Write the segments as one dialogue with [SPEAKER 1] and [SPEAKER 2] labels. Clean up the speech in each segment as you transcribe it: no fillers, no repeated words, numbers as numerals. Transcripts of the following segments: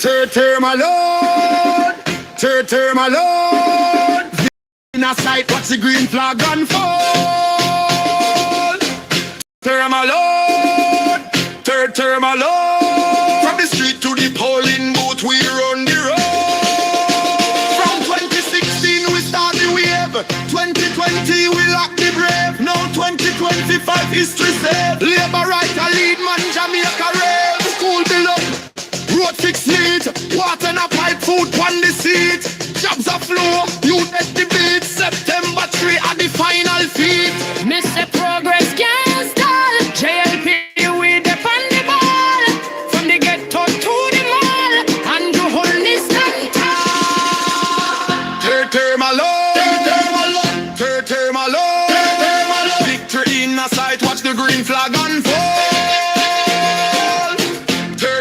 [SPEAKER 1] Turn my lord, turn my lord. In a sight, watch the green flag unfold. Turn my lord, turn my lord. From the street to the polling booth, we run the road. From 2016 we start the wave, 2020 we lock the brave. Now 2025 history saved. Labor right a lead man, Jamaica rave. School below, road fix neat, water in a pipe, food on the seat. Jobs a flow, you at the beat. September 3 at the final feet.
[SPEAKER 2] Mr. Progress can't stall. JLP we depend the ball. From the ghetto to the mall, and you hold this stand tall.
[SPEAKER 1] Turn my lord, turn my lord, turn my lord, turn my lord. Victory in a sight, watch the green flag unfold.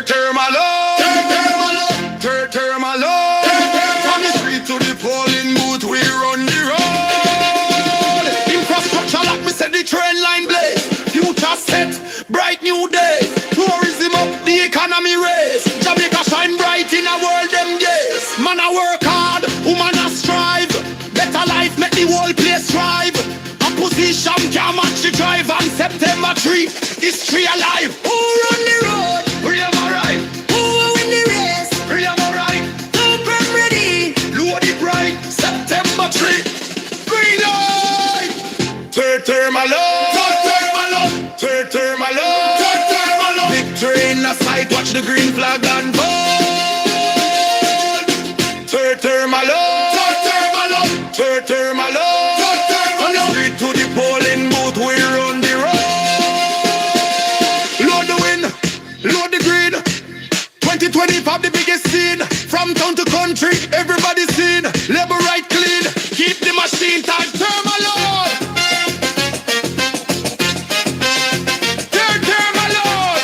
[SPEAKER 1] Turn my lord, turn my lord, turn my lord. From the street to the polling booth, we run the road. Infrastructure like me said, the train line blaze. Future set, bright new day. Tourism up, the economy raise. Jamaica shine bright in a world them days. Man a work hard, woman a strive. Better life make the whole place thrive. Opposition can't match the drive. On September 3, history alive. Who run the road? We have a right.
[SPEAKER 2] Who win the race?
[SPEAKER 1] We have a right.
[SPEAKER 2] Super ready.
[SPEAKER 1] Load it bright. September 3, green light. Turn my lord, turn my lord, turn my lord, turn my lord. Victory in the sight, watch the green flag unfold. Turn my lord, turn my lord, turn my lord, turn my lord. Street to the polling booth, we run the road. Load the wind, load the green. 2025 the biggest scene. From town to country, everybody's seen. Labor right clean, keep the machine tight. Turn my lord. Turn my lord.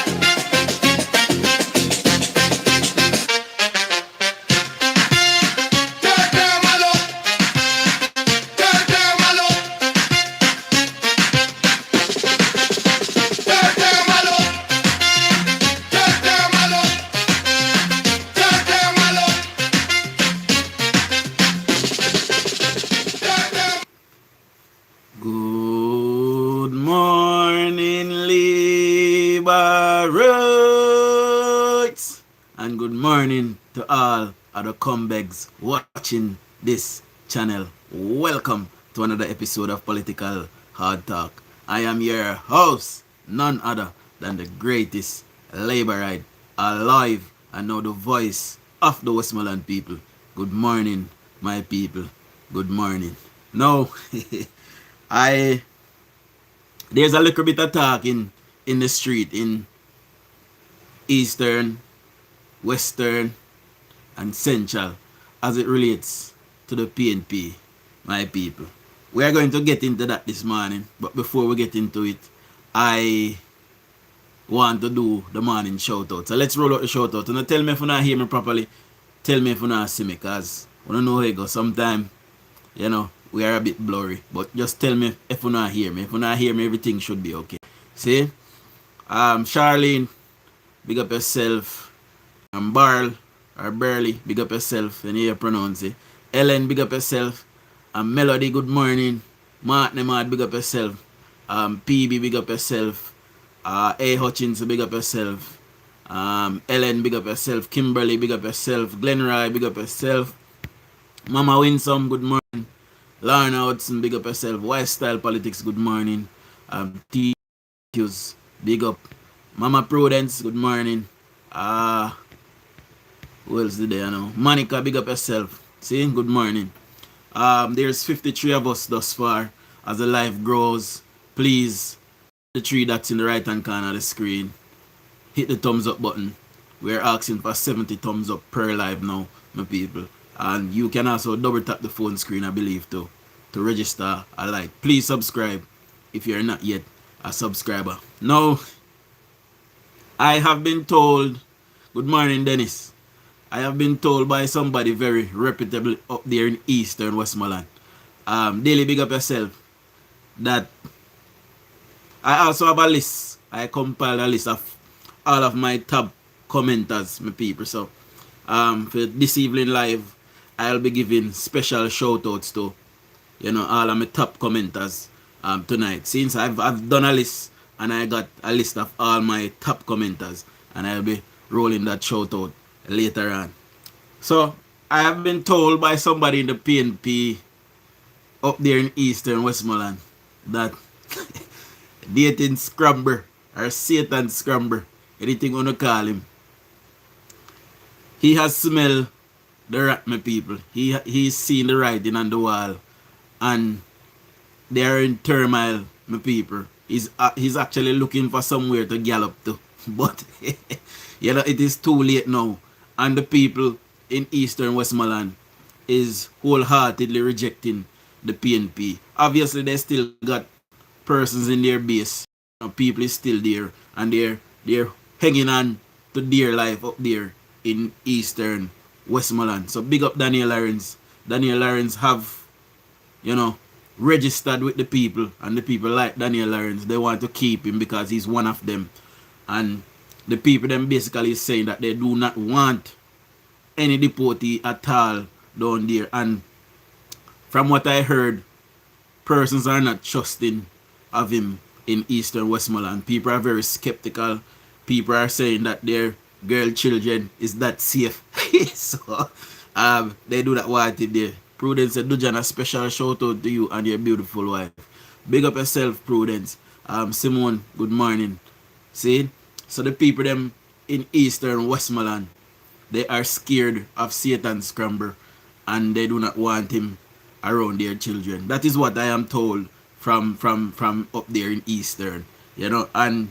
[SPEAKER 1] Turn my lord. Turn my lord. Turn my lord. Turn my lord. Turn my lord.
[SPEAKER 3] Good morning, Liberates, and good morning to all other comebacks watching this channel. Welcome to another episode of Political Hard Talk. I am your host, none other than the greatest Laborite alive, and now the voice of the Westmoreland people. Good morning, my people. Good morning. Now, there's a little bit of talk in the street in Eastern, Western, and Central as it relates to the PNP, my people. We are going to get into that this morning, but before we get into it, I want to do the morning shout out. So let's roll out the shout out. And tell me if you not hear me properly, tell me if you not see me, because I don't know how it goes. Sometimes, you know, we are a bit blurry, but just tell me if you not hear me. If you not hear me, everything should be okay. See? Charlene, big up yourself. Barl, or Burley, big up yourself. And you pronounce it. Ellen, big up yourself. Melody, good morning. Martin, big up yourself. PB, big up yourself. A. Hutchins, big up yourself. Ellen, big up yourself. Kimberly, big up yourself. Glenroy, big up yourself. Mama Winsome, good morning. Lorna Hudson, big up yourself. White Style Politics, good morning. T. Q's, big up. Mama Prudence, good morning. Who else did they know? Monica, big up yourself. See, good morning. There's 53 of us thus far. As the live grows, please, the 3 dots in the right hand corner of the screen, hit the thumbs up button. We're asking for 70 thumbs up per live now, my people. And you can also double tap the phone screen, I believe, to register a like. Please subscribe if you're not yet a subscriber. Now, I have been told, good morning, Dennis. I have been told by somebody very reputable up there in Eastern Westmoreland, Daily, big up yourself, that I also have a list. I compiled a list of all of my top commenters, my people. So for this evening live, I'll be giving special shout outs to, all of my top commenters tonight. Since I've done a list and I got a list of all my top commenters, and I'll be rolling that shout out later on. So I have been told by somebody in the PNP up there in Eastern Westmoreland that dating scrubber or Satan scrubber, anything you wanna call him, he has smelled the rat, my people. He's seen the writing on the wall, and they are in turmoil, my people. He's actually looking for somewhere to gallop to, but it is too late now, and the people in Eastern Westmoreland is wholeheartedly rejecting the PNP. Obviously, they still got persons in their base. People is still there, and they're hanging on to their life up there in Eastern Westmoreland. So big up Daniel Lawrence. Daniel Lawrence have, registered with the people, and the people like Daniel Lawrence. They want to keep him because he's one of them. And the people them basically saying that they do not want any deportee at all down there. And from what I heard, persons are not trusting of him in Eastern Westmoreland. People are very skeptical. People are saying that their girl children is that safe. So they do not want it there. Prudence and DUJON, a special shout out to you and your beautiful wife. Big up yourself, Prudence. Simone, good morning. See? So the people them in Eastern Westmoreland, they are scared of Satan Scramble, and they do not want him around their children. That is what I am told from up there in Eastern. And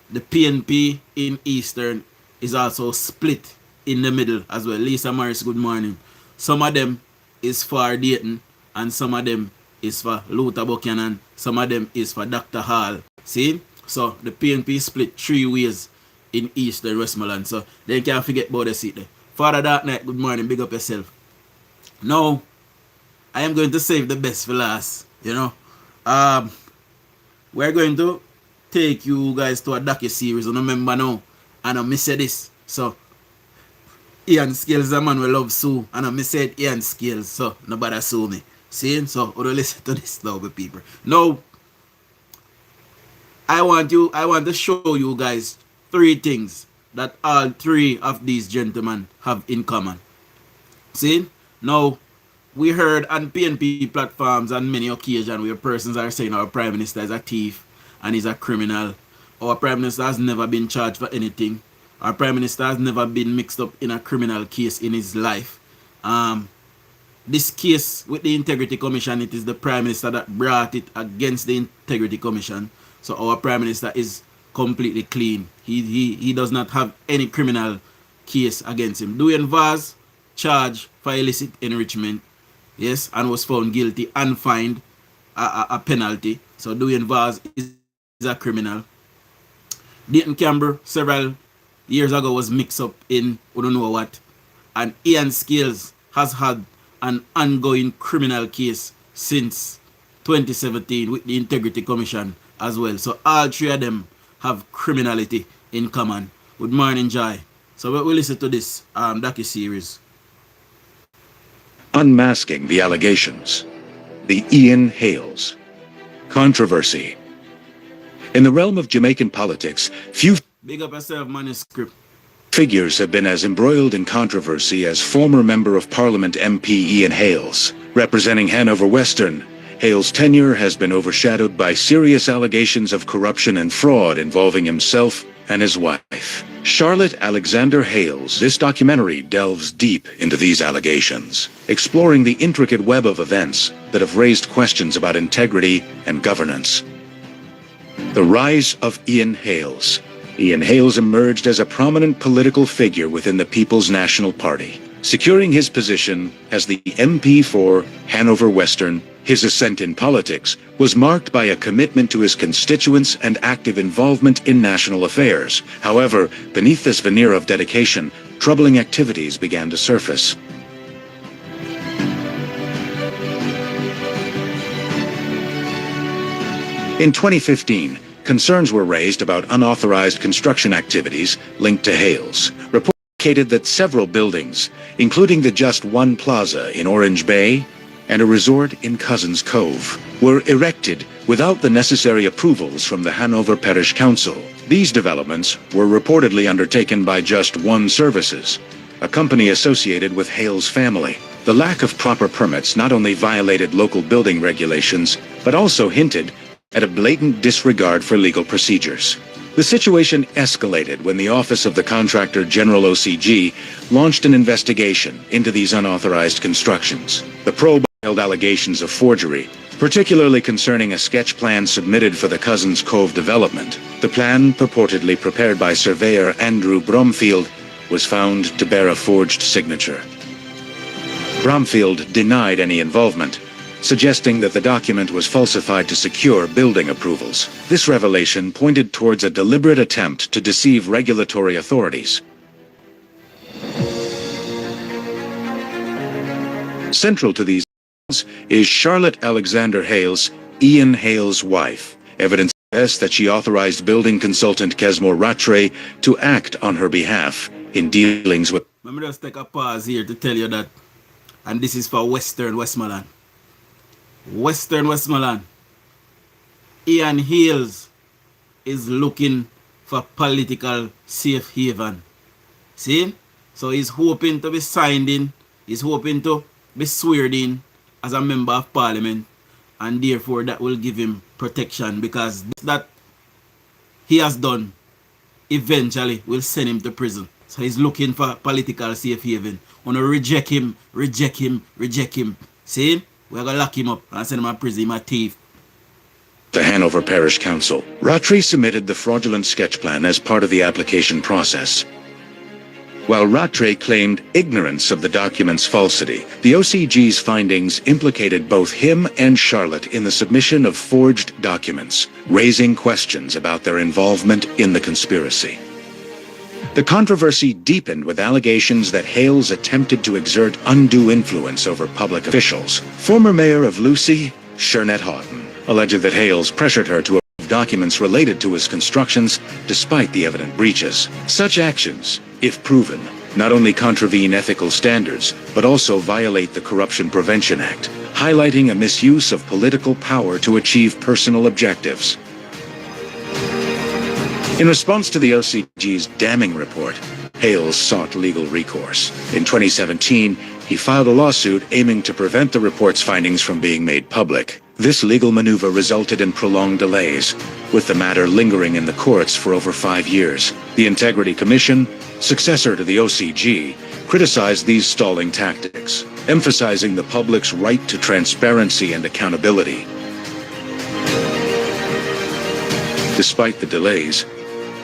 [SPEAKER 3] the PNP in Eastern is also split in the middle as well. Lisa Morris, good morning. Some of them is for Dayton, and some of them is for Luther Buchanan, some of them is for Dr. Hall. See? So the PNP split 3 ways in Eastern Westmoreland. So they can't forget about the seat there. Father Dark Knight, good morning, big up yourself. Now, I am going to save the best for last. We're going to take you guys to a docu-series. Remember now, and I say this. So Ian Scales is a man we love sue, and I said Ian Scales, so nobody sue me. See? So we'll listen to this now, people. Now, I want to show you guys 3 things that all 3 of these gentlemen have in common. See? Now, we heard on PNP platforms on many occasions where persons are saying our Prime Minister is a thief and he's a criminal. Our Prime Minister has never been charged for anything. Our Prime Minister has never been mixed up in a criminal case in his life. This case with the Integrity Commission, it is the Prime Minister that brought it against the Integrity Commission. So our Prime Minister is completely clean. He does not have any criminal case against him. DUJON'S charged for illicit enrichment, yes, and was found guilty and fined a penalty. So DUJON'S is a criminal. Dayton Campbell several years ago was mixed up in we don't know what, and Ian Scales has had an ongoing criminal case since 2017 with the Integrity Commission as well. So all 3 of them have criminality in common. Good morning, Jai. So we'll listen to this docu-series.
[SPEAKER 4] Unmasking the allegations. The Ian Hales controversy. In the realm of Jamaican politics, few
[SPEAKER 3] Big up yourself, manuscript.
[SPEAKER 4] figures have been as embroiled in controversy as former Member of Parliament MP Ian Hales. Representing Hanover Western, Hales' tenure has been overshadowed by serious allegations of corruption and fraud involving himself and his wife, Charlotte Alexander Hales. This documentary delves deep into these allegations, exploring the intricate web of events that have raised questions about integrity and governance. The rise of Ian Hales. Ian Hales emerged as a prominent political figure within the People's National Party, securing his position as the MP for Hanover Western. His ascent in politics was marked by a commitment to his constituents and active involvement in national affairs. However, beneath this veneer of dedication, troubling activities began to surface. In 2015, concerns were raised about unauthorized construction activities linked to Hales. Reports indicated that several buildings, including the Just One Plaza in Orange Bay and a resort in Cousins Cove, were erected without the necessary approvals from the Hanover Parish Council. These developments were reportedly undertaken by Just One Services, a company associated with Hale's family. The lack of proper permits not only violated local building regulations, but also hinted at a blatant disregard for legal procedures. The situation escalated when the Office of the Contractor General OCG launched an investigation into these unauthorized constructions. The probe held allegations of forgery, particularly concerning a sketch plan submitted for the Cousins Cove development. The plan, purportedly prepared by surveyor Andrew Bromfield, was found to bear a forged signature. Bromfield denied any involvement, suggesting that the document was falsified to secure building approvals. This revelation pointed towards a deliberate attempt to deceive regulatory authorities. Central to these is Charlotte Alexander Hales, Ian Hales' wife. Evidence suggests that she authorized building consultant Kesmore Rattray to act on her behalf in dealings with...
[SPEAKER 3] Let me just take a pause here to tell you that, and this is for Westmoreland. Westmoreland. Ian Hales is looking for political safe haven. See? So he's hoping to be signed in, he's hoping to be sworn in as a member of parliament, and therefore that will give him protection, because that he has done eventually will send him to prison. So he's looking for political safe haven. Wanna reject him. See? We're gonna lock him up and send him to prison, my thief.
[SPEAKER 4] The Hanover Parish Council. Rattray submitted the fraudulent sketch plan as part of the application process. While Rattray claimed ignorance of the document's falsity, the OCG's findings implicated both him and Charlotte in the submission of forged documents, raising questions about their involvement in the conspiracy. The controversy deepened with allegations that Hales attempted to exert undue influence over public officials. Former mayor of Lucy, Shernette Houghton, alleged that Hales pressured her to approve documents related to his constructions despite the evident breaches. Such actions, if proven, not only contravene ethical standards, but also violate the Corruption Prevention Act, highlighting a misuse of political power to achieve personal objectives. In response to the OCG's damning report, Hales sought legal recourse. In 2017, he filed a lawsuit aiming to prevent the report's findings from being made public. This legal maneuver resulted in prolonged delays, with the matter lingering in the courts for over 5 years. The Integrity Commission, successor to the OCG, criticized these stalling tactics, emphasizing the public's right to transparency and accountability. Despite the delays,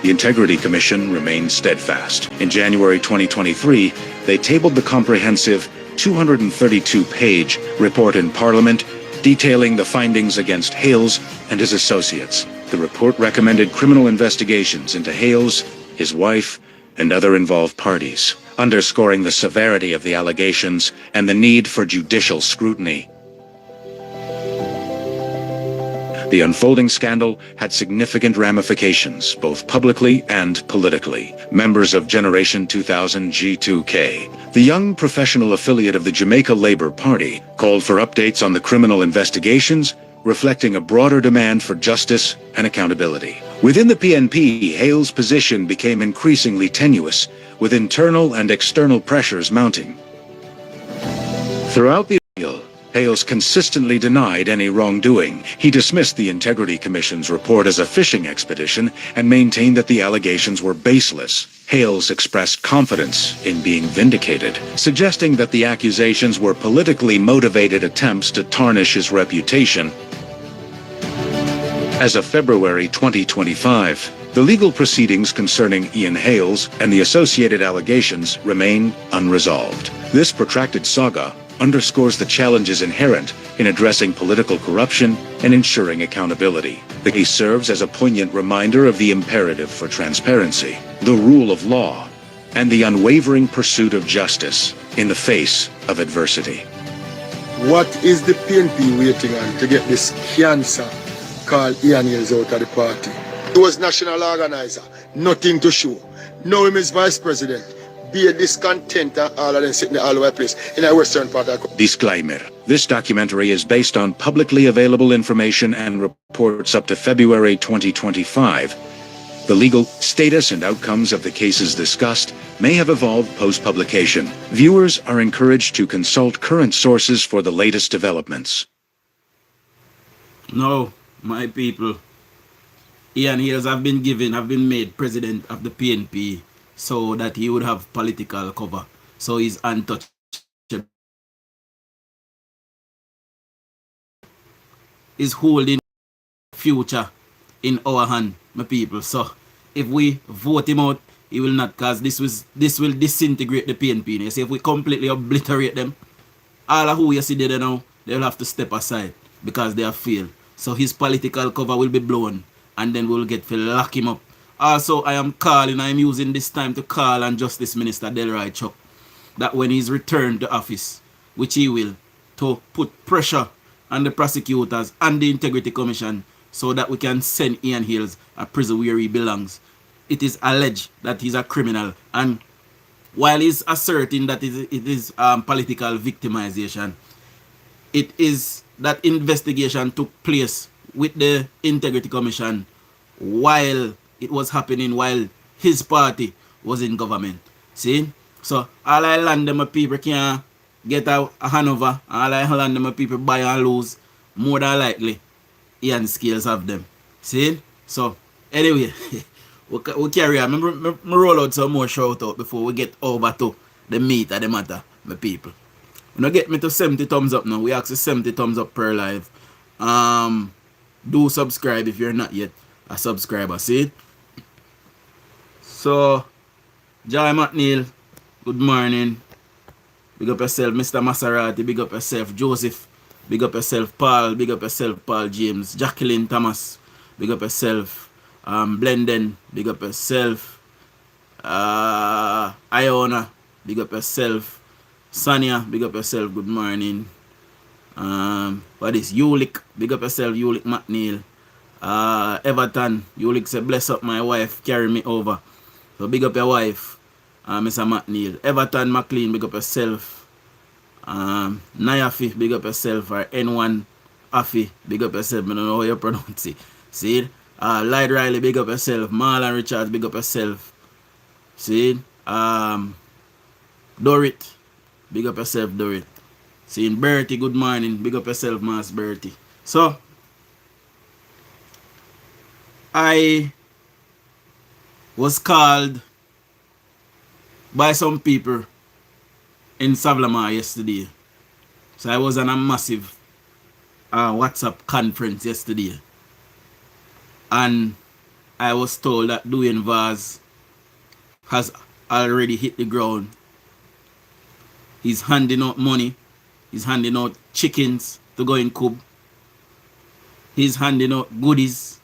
[SPEAKER 4] the Integrity Commission remained steadfast. In January 2023, they tabled the comprehensive 232-page report in Parliament detailing the findings against Hales and his associates. The report recommended criminal investigations into Hales, his wife, and other involved parties, underscoring the severity of the allegations and the need for judicial scrutiny. The unfolding scandal had significant ramifications, both publicly and politically. Members of Generation 2000 G2K, the young professional affiliate of the Jamaica Labour Party, called for updates on the criminal investigations, reflecting a broader demand for justice and accountability. Within the PNP, Hales' position became increasingly tenuous, with internal and external pressures mounting. Throughout the appeal, Hales consistently denied any wrongdoing. He dismissed the Integrity Commission's report as a fishing expedition and maintained that the allegations were baseless. Hales expressed confidence in being vindicated, suggesting that the accusations were politically motivated attempts to tarnish his reputation. As of February 2025, the legal proceedings concerning Ian Hales and the associated allegations remain unresolved. This protracted saga underscores the challenges inherent in addressing political corruption and ensuring accountability. The case serves as a poignant reminder of the imperative for transparency, the rule of law, and the unwavering pursuit of justice in the face of adversity.
[SPEAKER 5] What is the PNP waiting on to get this cancer called Ian Hales out of the party? He was national organizer, nothing to show. Now him is vice president, be discontent and all of them sitting all over the place in a western part of the country.
[SPEAKER 4] Disclaimer. This documentary is based on publicly available information and reports up to February 2025. The legal status and outcomes of the cases discussed may have evolved post-publication. Viewers are encouraged to consult current sources for the latest developments.
[SPEAKER 3] No, my people. Ian Hales have been made president of the PNP so that he would have political cover. So he's untouchable. Is holding future in our hand, my people. So if we vote him out, he will not, cause this will disintegrate the PNP. You see, if we completely obliterate them, all of who you see there now, they will have to step aside because they have failed. So his political cover will be blown, and then we'll get to lock him up. Also, I am using this time to call on Justice Minister Delroy Chuck that when he's returned to office, which he will, to put pressure on the prosecutors and the Integrity Commission so that we can send Ian Hales a prison where he belongs. It is alleged that he's a criminal, and while he's asserting that it is political victimization, it is that investigation took place with the Integrity Commission while it was happening, while his party was in government. See? So all I land them people can get a Hanover, all I land them people buy and lose, more than likely Ian Scales have them. See? So anyway, we'll carry on. Remember, roll out some more shout out before we get over to the meat of the matter, my people. When I get me to 70 thumbs up now, we ask 70 thumbs up per live. Do subscribe if you're not yet a subscriber. See? So, Joy McNeil, good morning. Big up yourself, Mr. Maserati. Big up yourself, Joseph. Big up yourself, Paul. Big up yourself, Paul James. Jacqueline Thomas. Big up yourself, Blenden. Big up yourself, Iona. Big up yourself, Sonia. Big up yourself, good morning. What is Ulick? Big up yourself, Ulick McNeil. Everton. Ulick say, bless up my wife, carry me over. So big up your wife, Mr. McNeil. Everton McLean, big up yourself. Nayafi, big up yourself. Or N1 Afi, big up yourself. I don't know how you pronounce it. See it? Lloyd Riley, big up yourself. Marlon Richards, big up yourself. See it? Dorit, big up yourself, Dorit. See it? Bertie, good morning. Big up yourself, Mas Bertie. So, I was called by some people in Savlamar yesterday. So I was on a massive WhatsApp conference yesterday. And I was told that DUJON'S has already hit the ground. He's handing out money. He's handing out chickens to go in Cub. He's handing out goodies.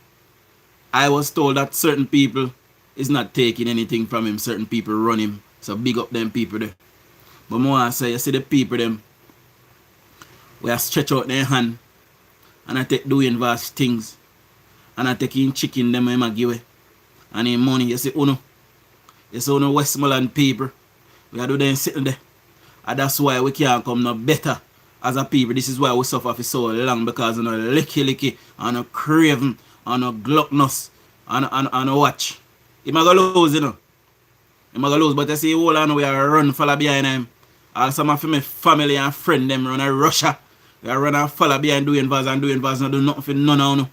[SPEAKER 3] I was told that certain people is not taking anything from him. Certain people run him. So big up them people there. But more I say, you see the people them, we are stretch out their hand and I take DUJON'S things. And I take in chicken them and I give it. And in money, you see uno. You see uno Westmoreland people. We are do them sitting there. And that's why we can't come no better as a people. This is why we suffer for so long, because you know licky and a craven and a gluttonous and a watch. He might go lose, you know. He might go lose, but you see all I know we are run follow behind him. All some of my family and friend them run a Russia. We are run and follow behind DUJON'S and DUJON'S not do nothing for none of you.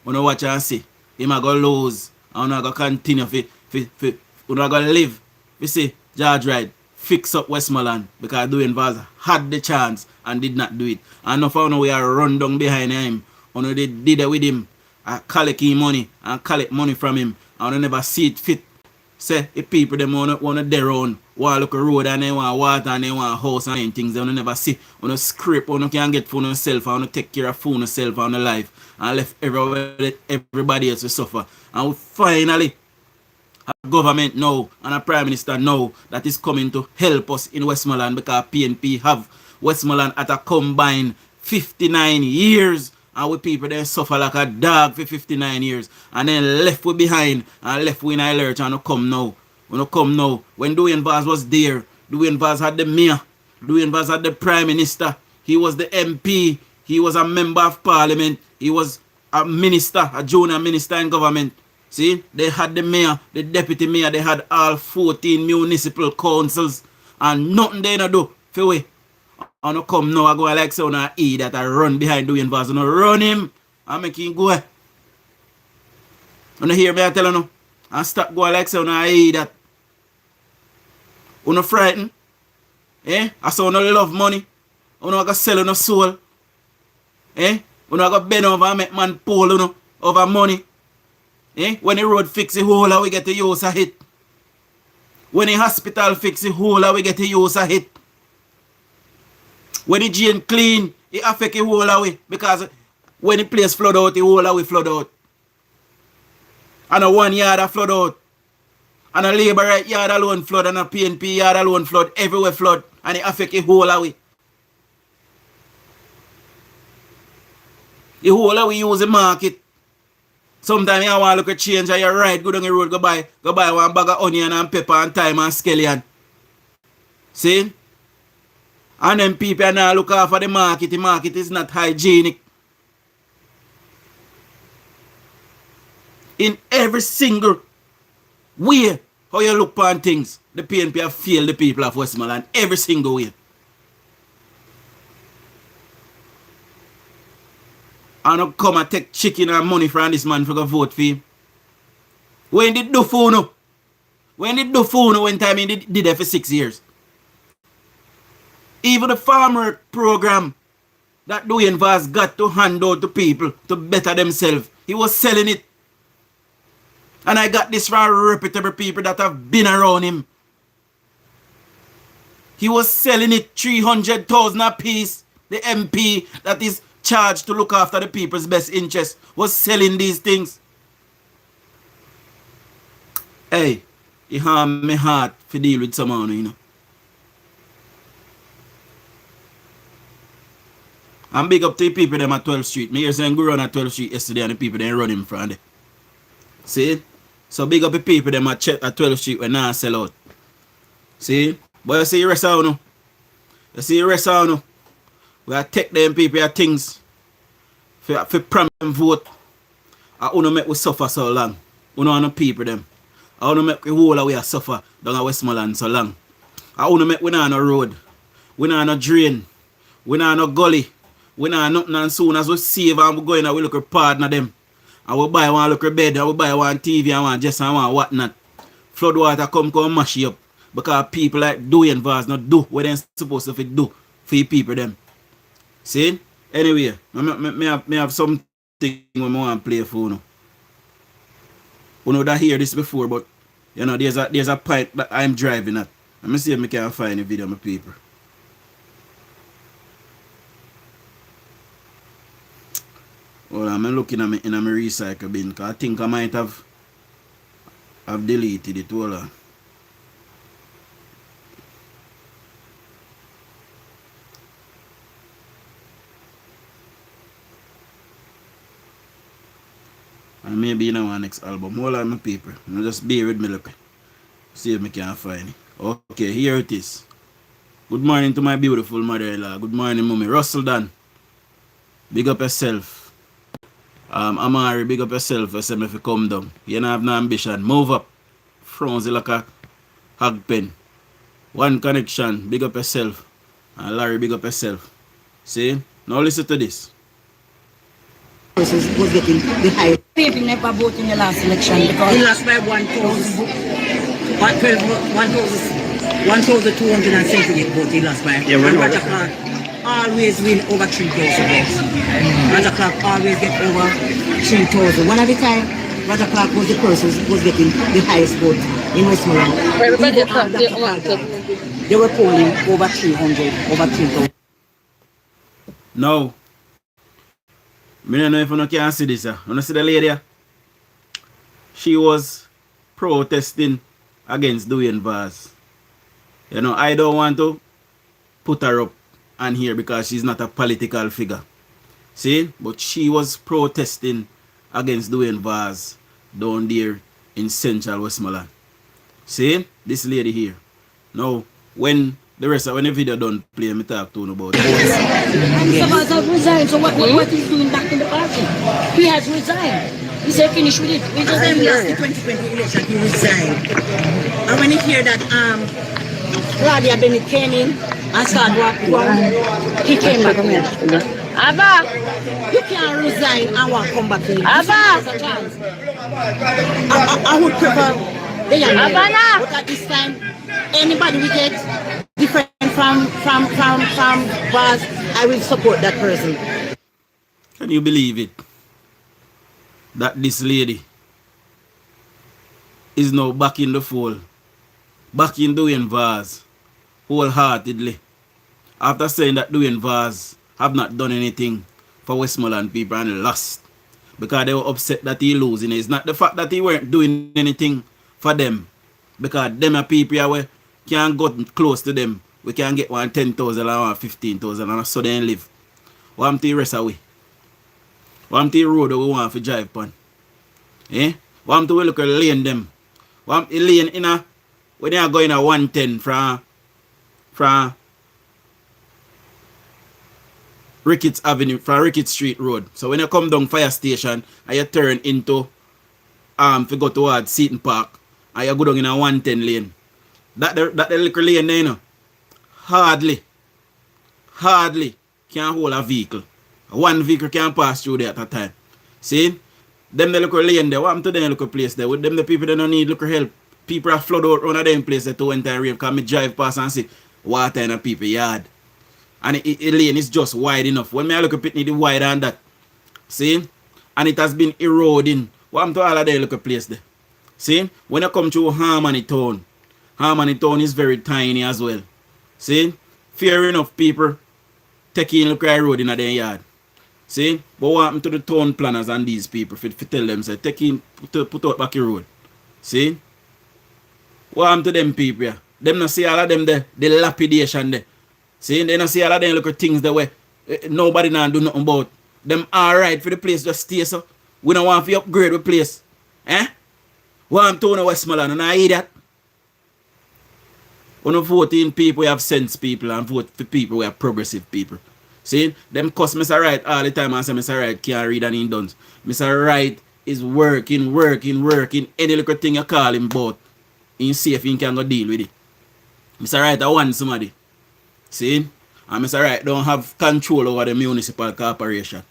[SPEAKER 3] When you watch and see, he might go lose and you go continue you go live. You see, George Wright fix up Westmoreland because DUJON'S had the chance and did not do it. And now for we are run down behind him. And they did it with him. Collect his money and collect money from him. And they never see it fit. Say, if people them want their own, want look a road and they want water and they want a house and things, they never see. On a script, on can get for yourself and take care of for yourself and your life. And left everybody else to suffer. And we finally have a government now and a prime minister now that is coming to help us in Westmoreland, because PNP have Westmoreland at a combined 59 years. And we people then suffer like a dog for 59 years. And then left we behind and left we in a lurch and come now When you come now, when DUJON'S was there, DUJON'S had the mayor, DUJON'S had the prime minister, he was the MP, he was a member of parliament, he was a minister, a junior minister in government. See, they had the mayor, the deputy mayor, they had all 14 municipal councils, and nothing they not do for we. And you come now, I go like so now E that I run behind DUJON'S, and I run him, and make him go. And you hear me, I tell you now, and stop going like so now E that. You not frightened? Eh? I saw you love money. You not gonna sell your soul. Eh? You not gonna bend over and make man pull over money. Eh? When the road fix the hole, we get the use of it. When the hospital fix the hole, we get the use of it. When the drain clean, it affect the whole away. Because when the place flood out, the whole away flood out. And a 1 yard a flood out. And a labor right yard alone flood, and a PNP yard alone flood, everywhere flood, and it affect the whole away. The whole away use the market. Sometimes you want to look at change and you ride, go down the road, go buy one bag of onion and pepper and thyme and scallion. See? And then people are now look after the market is not hygienic. In every single way how you look upon things, the PNP have failed the people of Westmoreland, every single way. And not come and take chicken and money from this man for go vote for him. When did do for no? When did do for no when time he did it for 6 years? Even the farmer program that DUJON'S got to hand out to people to better themselves, he was selling it. And I got this from reputable people that have been around him. He was selling it 300,000 a piece. The MP that is charged to look after the people's best interest was selling these things. Hey, it harm my heart to deal with someone, you know. And big up to the people them at 12th Street. Me hear saying go run at 12th Street yesterday and the people then run him from there. See? So big up the people them at 12th Street when now sell out. See? But you see the rest of you. You see the rest of you. We are take them people your things for promise them vote. I want to make we suffer so long. We don't want to people them. I want to make the whole of we suffer down at Westmoreland so long. I want to make we not on a road. We not on a drain. We not on a gully. We not nothing, and soon as we save and we go in and we look at partner them. And we buy one look at bed, and we buy one TV and one just and one whatnot. Flood water come mash you up. Because people like DUJON'S not do what they're supposed to do for the people them. See? Anyway, I have something when I want to play for you. You know that hear this before, but you know there's a point that I'm driving at. Let me see if I can find a video of my people. Well, I'm looking at in my recycle bin because I think I might have deleted it. Hold on. And maybe in our next album. Hold on, my people. Now just bear with me, look. See if I can find it. Okay, here it is. Good morning to my beautiful mother-in-law. Good morning, mommy. Russell Dan. Big up yourself. Amari, big up yourself. I said if you come down. You don't have no ambition. Move up. Frowns like a hog pen. One connection. Big up yourself. And Larry, big up yourself. See? Now listen to this.
[SPEAKER 6] Was getting the highest.
[SPEAKER 7] People never voted in the last election because
[SPEAKER 6] He lost by 1,278 votes. He lost by. And Roger Clark always win over 3,000 votes. Roger Clark always get over 3,000. One at a time, Roger Clark was the person who was getting the highest vote in Westmoreland. They were polling over 300, over 3,000.
[SPEAKER 3] No. I don't know if you can see this. You see the lady? She was protesting against DUJON'S. You know, I don't want to put her up on here because she's not a political figure. See? But she was protesting against DUJON'S down there in central Westmoreland. See? This lady here. Now, when the video done play, me talk to him about it.
[SPEAKER 7] And he's about to resign. So what he's doing back in the party? He has resigned. He said finish with it. We just
[SPEAKER 6] When he lost the 2020 election, he resigned. And when you hear that Claudia Bennett came in and started walking around, he came back.
[SPEAKER 2] Abba,
[SPEAKER 6] You can't resign and want to come back in.
[SPEAKER 2] Abba,
[SPEAKER 6] I would prefer the young man.
[SPEAKER 2] Abana.
[SPEAKER 6] But at this time, anybody we get different from bars, I will support that person.
[SPEAKER 3] Can you believe it? That this lady is now back in the fold, back in DUJON'S wholeheartedly. After saying that DUJON'S have not done anything for Westmoreland people and lost because they were upset that he losing. It's not the fact that he weren't doing anything for them, because them are people who can't go close to them. We can get one 10,000 or 15,000 and so they live. Want to rest away. Want to road we want to drive upon. Eh? Want to look at lane them. Want a lane in a when they are going at 110 from Ricketts Avenue, from Ricketts Street Road. So when you come down fire station and you turn into to go towards Seaton Park and you go down in a 110 lane. That the little lane there, you know, hardly can hold a vehicle. One vehicle can pass through there at a time. See? Them the little lane there, what happened to them little place there? With them the people that don't need little help. People are flood out around them place there to enter rain because me drive past and see water in a people yard. And the lane is just wide enough. When I look at it, it's wider than that. See? And it has been eroding. What happened to all of them little place there? See? When you come to Harmony Town is very tiny as well. See? Fair enough people taking look at road in their yard. See? But what happened to the town planners and these people for tell them, say, put out back your road. See? What happened to them people here? Them not see all of them the lapidation there. See? They not see all of them look at things that way nobody now do nothing about. Them alright for the place just stay so. We don't want to upgrade the place. Eh? What happened to Westmoreland and I hear that? When you vote in people, you have sense people and vote for people who are progressive people. See, them cuss Mr. Wright all the time and say Mr. Wright can't read and he done. Mr. Wright is working. Any little thing you call him about, he see if he can go deal with it. Mr. Wright I want somebody. See? And Mr. Wright don't have control over the municipal corporation.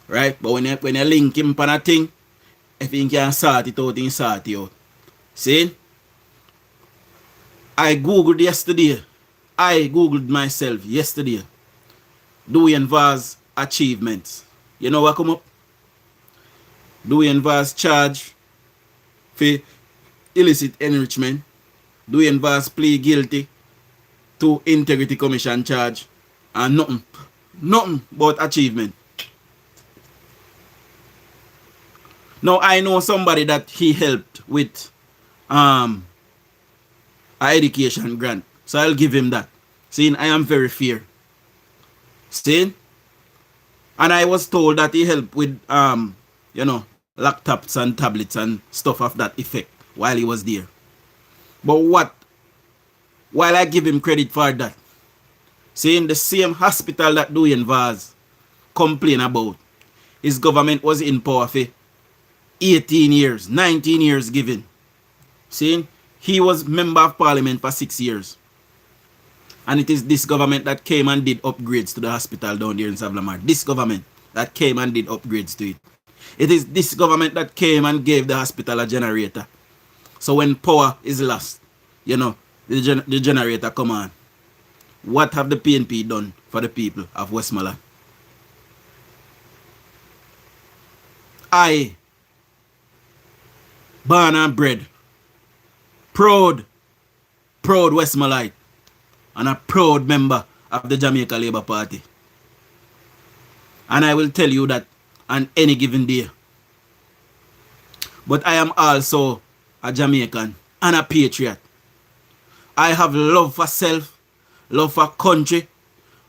[SPEAKER 3] Right? But when you link him on a thing, if he can sort it out, he sort it out. See? I googled myself yesterday. DUJON'S achievements. You know what come up? DUJON'S charge for illicit enrichment. DUJON'S plead guilty to integrity commission charge. And nothing but achievement. Now I know somebody that he helped with an education grant. So I'll give him that. Seeing I am very fair. See? And I was told that he helped with laptops and tablets and stuff of that effect while he was there. But while I give him credit for that, saying the same hospital that DUJON'S complain about, his government was in power for 18 years, 19 years given. See, he was member of parliament for 6 years. And it is this government that came and did upgrades to the hospital down there in Savlamar. This government that came and did upgrades to it. It is this government that came and gave the hospital a generator. So when power is lost, the generator come on. What have the PNP done for the people of Westmoreland? I, born and bred, proud Westmoreland, and a proud member of the Jamaica Labour Party. And I will tell you that on any given day. But I am also a Jamaican and a patriot. I have love for self, love for country,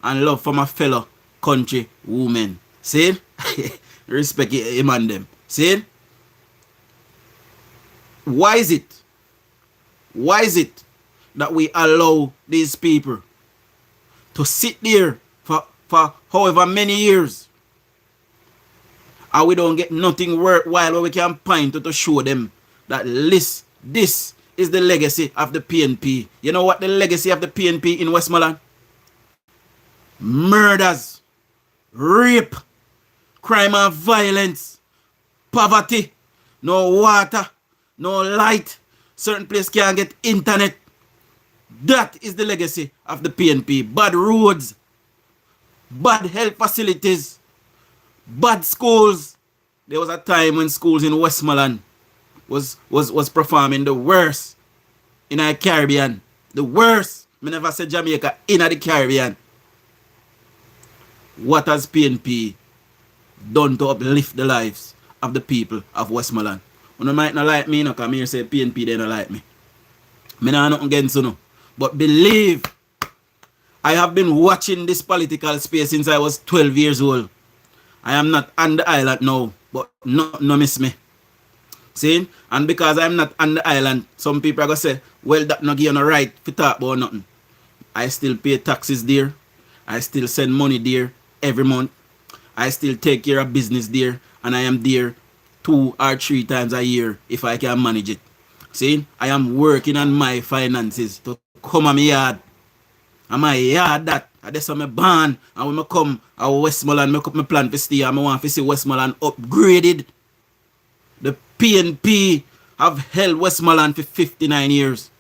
[SPEAKER 3] and love for my fellow country women. See? Respect him and them. See? Why is it Why is it that we allow these people to sit there for however many years and we don't get nothing worthwhile where we can point to show them that this is the legacy of the PNP. You know what the legacy of the PNP in Westmoreland? Murders, rape, crime and violence, poverty, no water, no light, certain places can't get internet. That is the legacy of the PNP. Bad roads, bad health facilities, bad schools. There was a time when schools in Westmoreland was performing the worst in the Caribbean. The worst. I never said Jamaica, in the Caribbean. What has PNP done to uplift the lives of the people of Westmoreland? You might not like me, because I say PNP, they don't like me. I don't nothing against you. But believe, I have been watching this political space since I was 12 years old. I am not on the island now, but no miss me. See? And because I'm not on the island, some people are going to say, well, that not give you no right to talk about nothing. I still pay taxes there. I still send money there every month. I still take care of business there. And I am there 2 or 3 times a year if I can manage it. See? I am working on my finances to come on my yard. And my yard that. That's how I born. And when I come to Westmoreland, I make up my plan to stay. And I want to see Westmoreland upgraded. The PNP have held Westmoreland for 59 years.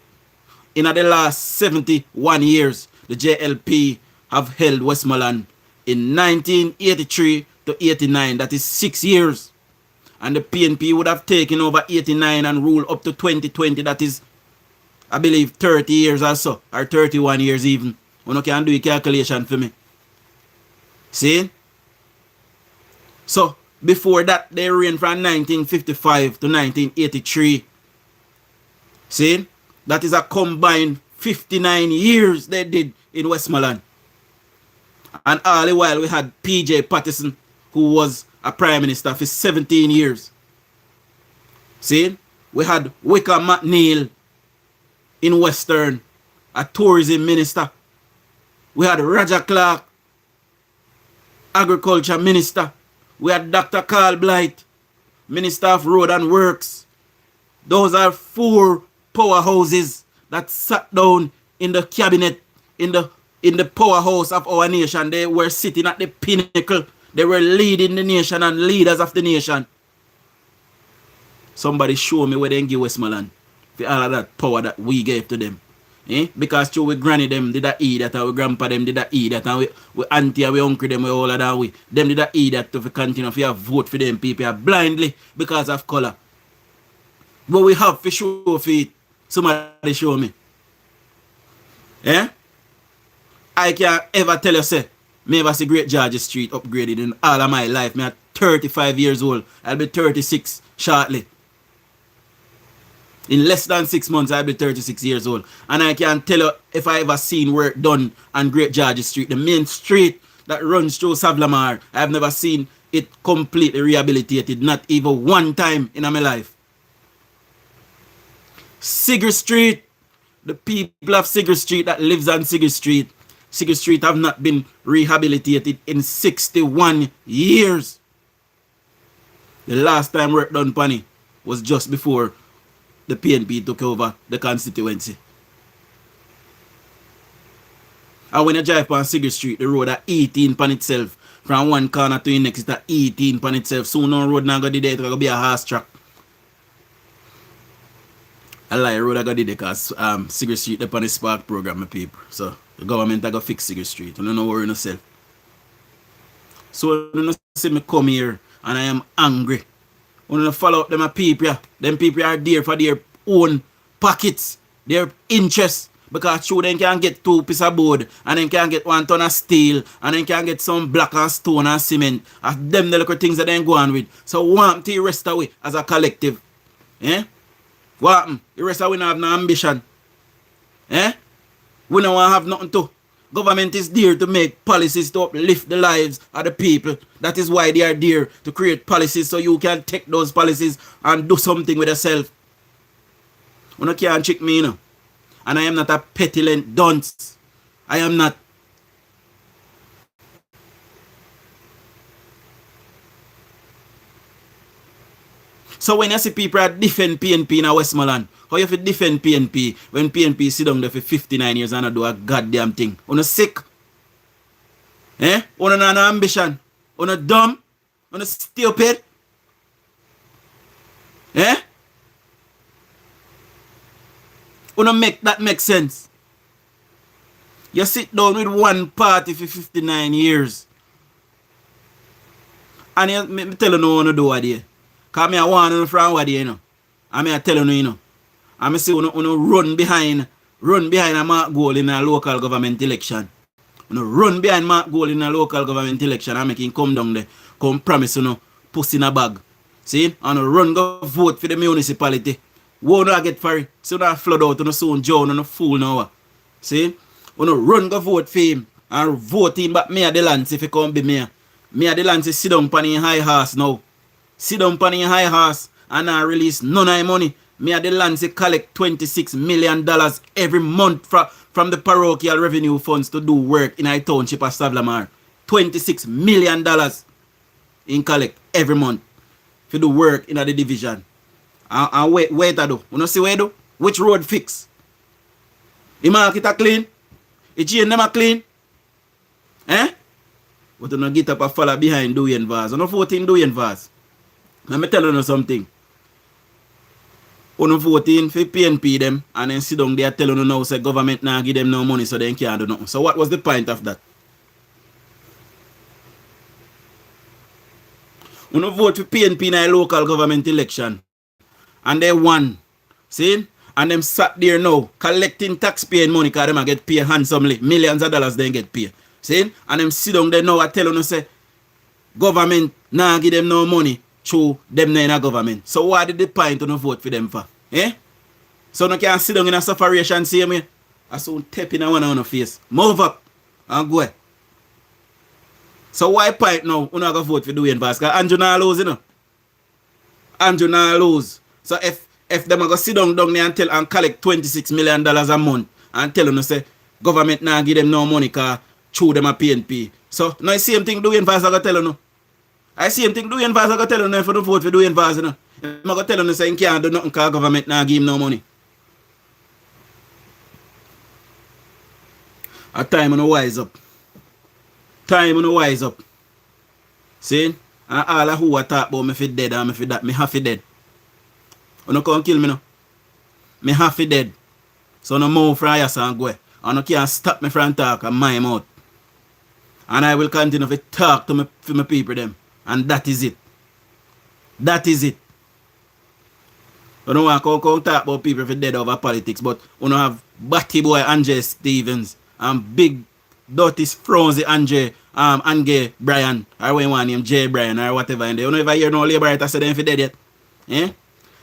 [SPEAKER 3] In the last 71 years, the JLP have held Westmoreland in 1983 to 89. That is 6 years. And the PNP would have taken over 89 and ruled up to 2020. That is, I believe, 30 years or so. Or 31 years even. You can do a calculation for me. See? So, before that, they reigned from 1955 to 1983. See? That is a combined 59 years they did in Westmoreland. And all the while, we had P.J. Patterson, who was a prime minister for 17 years. See? We had Wickham McNeil in Western, a tourism minister. We had Roger Clark, agriculture minister. We had Dr. Carl Blight, Minister of Road and Works. Those are 4 powerhouses that sat down in the cabinet, in the powerhouse of our nation. They were sitting at the pinnacle. They were leading the nation and leaders of the nation. Somebody show me where they give Westmoreland for all of that power that we gave to them. Because through we granny them did that eat that, and we grandpa them did that eat that, and we auntie and we uncle them, we all of that we. Them did that eat that to continue to vote for them people blindly because of color. But we have to show for it. Somebody show me. I can't ever tell you, say, me ever see Great George Street upgraded in all of my life. Me at 35 years old. I'll be 36 shortly. In less than 6 months, I'll be 36 years old. And I can tell you if I ever seen work done on Great George Street, the main street that runs through Savlamar, I've never seen it completely rehabilitated, not even one time in my life. Sigurd Street, the people of Sigurd Street that lives on Sigurd Street have not been rehabilitated in 61 years. The last time work done Pani was just before the PNP took over the constituency. And when you drive on Sigurd Street, the road at 18 pan itself. From one corner to the next, it's at 18 pan itself. Soon on road now go there, it's going to be a horse track. I like road I got there because Sigurd Street they on the Spark program, my people. So the government I got fix Sigurd Street. You don't worry yourself. So you see me come here and I am angry. When you follow up them people, them people are there for their own pockets, their interests. Because true, they can get 2 pieces of board, and then can get 1 ton of steel, and then can get some block and stone and cement. And them the little things that they go on with. So want to rest away as a collective. What happen? The rest of we don't have no ambition. We don't want to have nothing to. Government is there to make policies to uplift the lives of the people. That is why they are there, to create policies so you can take those policies and do something with yourself. You can't trick me, you know. And I am not a petulant dunce. I am not. So when you see people that defend PNP in Westmoreland, how you fit defend PNP when PNP sit down there for 59 years and do a goddamn thing? You sick? Eh? You no ambition? You dumb? You stupid? Eh? You make that make sense? You sit down with one party for 59 years. And me tell you no what to do what there. Because I want you from what there, you know. And I tell you, you know. And I say you run behind a mark goal in a local government election. You run behind mark goal in a local government election and make him come down there. Come promise you pussy in a bag. See? And run go vote for the municipality. Won't I get for it? So that flood out on soon Joe on a fool now. See? Run go vote for him and vote him back me at the lands if he come be mayor. Me at the lands sit down pan in high horse now. Sit down pan in high horse and I release none of money. Me at the lands collect $26 million every month from the parochial revenue funds to do work in a township of Savlamar. $26 million in collect every month to do work in the division. And wait to do. You know see where do? Which road fix? The market are clean? The chain them are clean? Eh? But you don't get up and follow behind DUJON'S. You don't vote in DUJON'S. Let me tell you something. You don't vote in for PNP them and then sit down there telling you now say government now give them no money so they can't do nothing. So what was the point of that? You don't vote for PNP in a local government election. And they won. See? And them sat there now collecting taxpaying money because them get paid handsomely. Millions of dollars they get paid. See? And them sit down there now and tell you say government now give them no money through them in a government. So what did the point to vote for them for? Eh? So you can't sit down in a sufferation same way. I soon tap in one on the face. Move up and go. So why point now? You not going to vote for DUJON'S because Andrew not lose, you know. Andrew not lose. So if them go sit down there and collect $26 million a month and tell them say government now give them no money because through them a PNP. So now the same thing DUJON'S are going to tell you. I same thing DUJON'S are going to tell you if you don't vote for DUJON'S. You know. I'm going to tell you say you can't do nothing because government now give him no money. A time on wise up. Time on wise up. See? And all of who I talk about me fi dead and me fi that, me have to dead. You no come kill me no. Me have to dead. So no move from here and go. And you can't stop me from talk and my mouth. And I will continue to talk to my people them. And that is it. That is it. You don't want to come talk about people fi dead over politics, but you don't have Batty Boy Andre Stevens and big dirty Frozy Andre Brian, or when you want him J Brian or whatever in there. You don't ever hear no labor writer say them fi dead yet. Eh?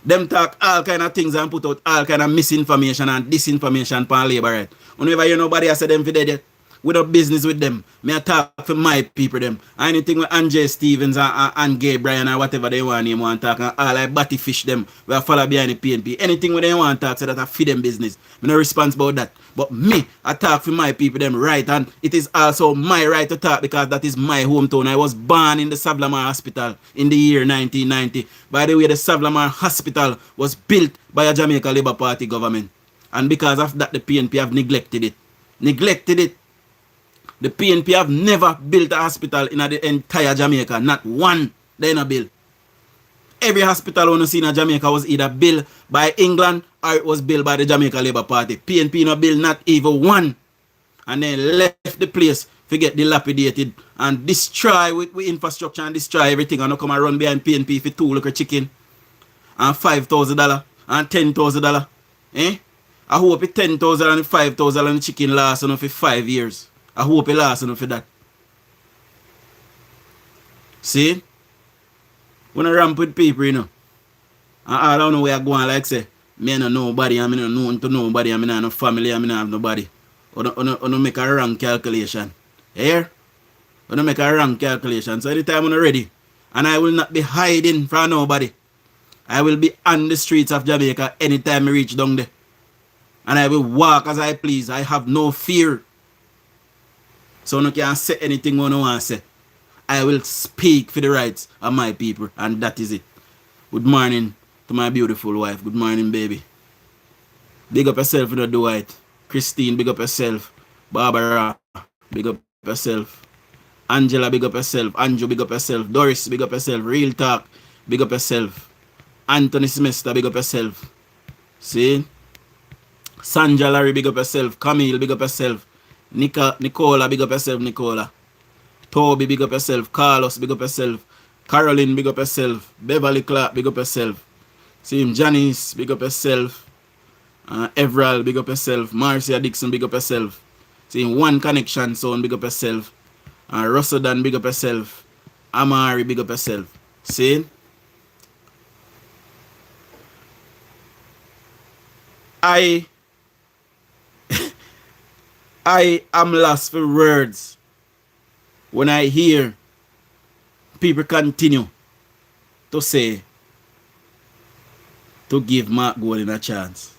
[SPEAKER 3] Them talk all kind of things and put out all kind of misinformation and disinformation upon labor right. You don't ever hear nobody say them fi dead yet. We do business with them. Me I talk for my people them. Anything with Andre Stevens and Gay Brian or whatever they want him want talk and all like batty fish them. We are follow behind the PNP. Anything with they want talk so that I feed them business. Me no responsible about that. But me, I talk for my people them right, and it is also my right to talk because that is my hometown. I was born in the Savlamar Hospital in the year 1990. By the way, the Savlamar Hospital was built by a Jamaica Labour Party government. And because of that, the PNP have neglected it. Neglected it. The PNP have never built a hospital in the entire Jamaica. Not one. They not built. Every hospital you see in Jamaica was either built by England or it was built by the Jamaica Labour Party. PNP no built not even one. And then left the place to get dilapidated and destroy with infrastructure and destroy everything. And now come and run behind PNP for 2 little chicken and $5,000 and $10,000. Eh? I hope it 10,000 and 5,000 and the chicken last for 5 years. I hope it lasts enough for that. See? When I ramp with people, you know. And I don't know where I go on like say, me I know nobody, and I don't know to nobody, and I don't have no family, and I don't have nobody. Or don't make a wrong calculation. Here? Or don't make a wrong calculation. So anytime I'm ready, and I will not be hiding from nobody. I will be on the streets of Jamaica anytime I reach down there. And I will walk as I please. I have no fear. So no can say anything one want to say. I will speak for the rights of my people, and that is it. Good morning to my beautiful wife. Good morning, baby. Big up yourself, you know, Dwight. Christine, big up yourself. Barbara, big up yourself. Angela, big up yourself. Andrew, big up yourself. Doris, big up yourself. Real Talk, big up yourself. Anthony Semester, big up yourself. See? Sandra Larry, big up yourself. Camille, big up yourself. Nicola, big up yourself, Nicola. Toby, big up yourself. Carlos, big up yourself. Caroline, big up yourself. Beverly Clark, big up yourself. See him. Janice, big up yourself. Everall, big up yourself. Marcia Dixon, big up yourself. See him. One Connection, son, big up yourself. Russell Dan, big up yourself. Amari, big up yourself. See? I am lost for words when I hear people continue to say to give Mark Golding a chance.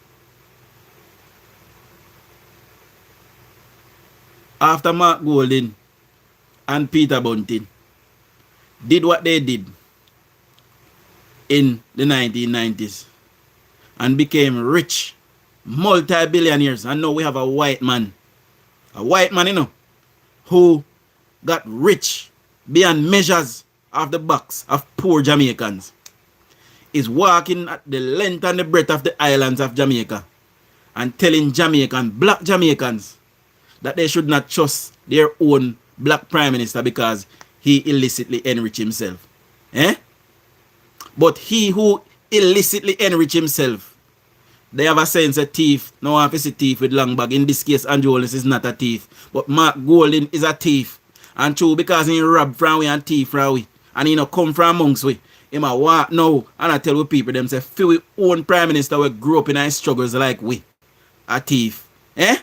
[SPEAKER 3] After Mark Golding and Peter Bunting did what they did in the 1990s and became rich multi-billionaires, and now we have a white man, you know, who got rich beyond measures of the backs of poor Jamaicans, is walking at the length and the breadth of the islands of Jamaica and telling black Jamaicans that they should not trust their own black prime minister because he illicitly enriched himself. But he who illicitly enriched himself, they have a sense of thief. No one is a thief with long bag. In this case, Andrew Holness is not a thief. But Mark Golding is a thief. And true, because he robbed from we and thief from we. And he no come from amongst we. He might walk now and I tell we people them say, feel we own prime minister we grew up in our struggles like we. A thief. And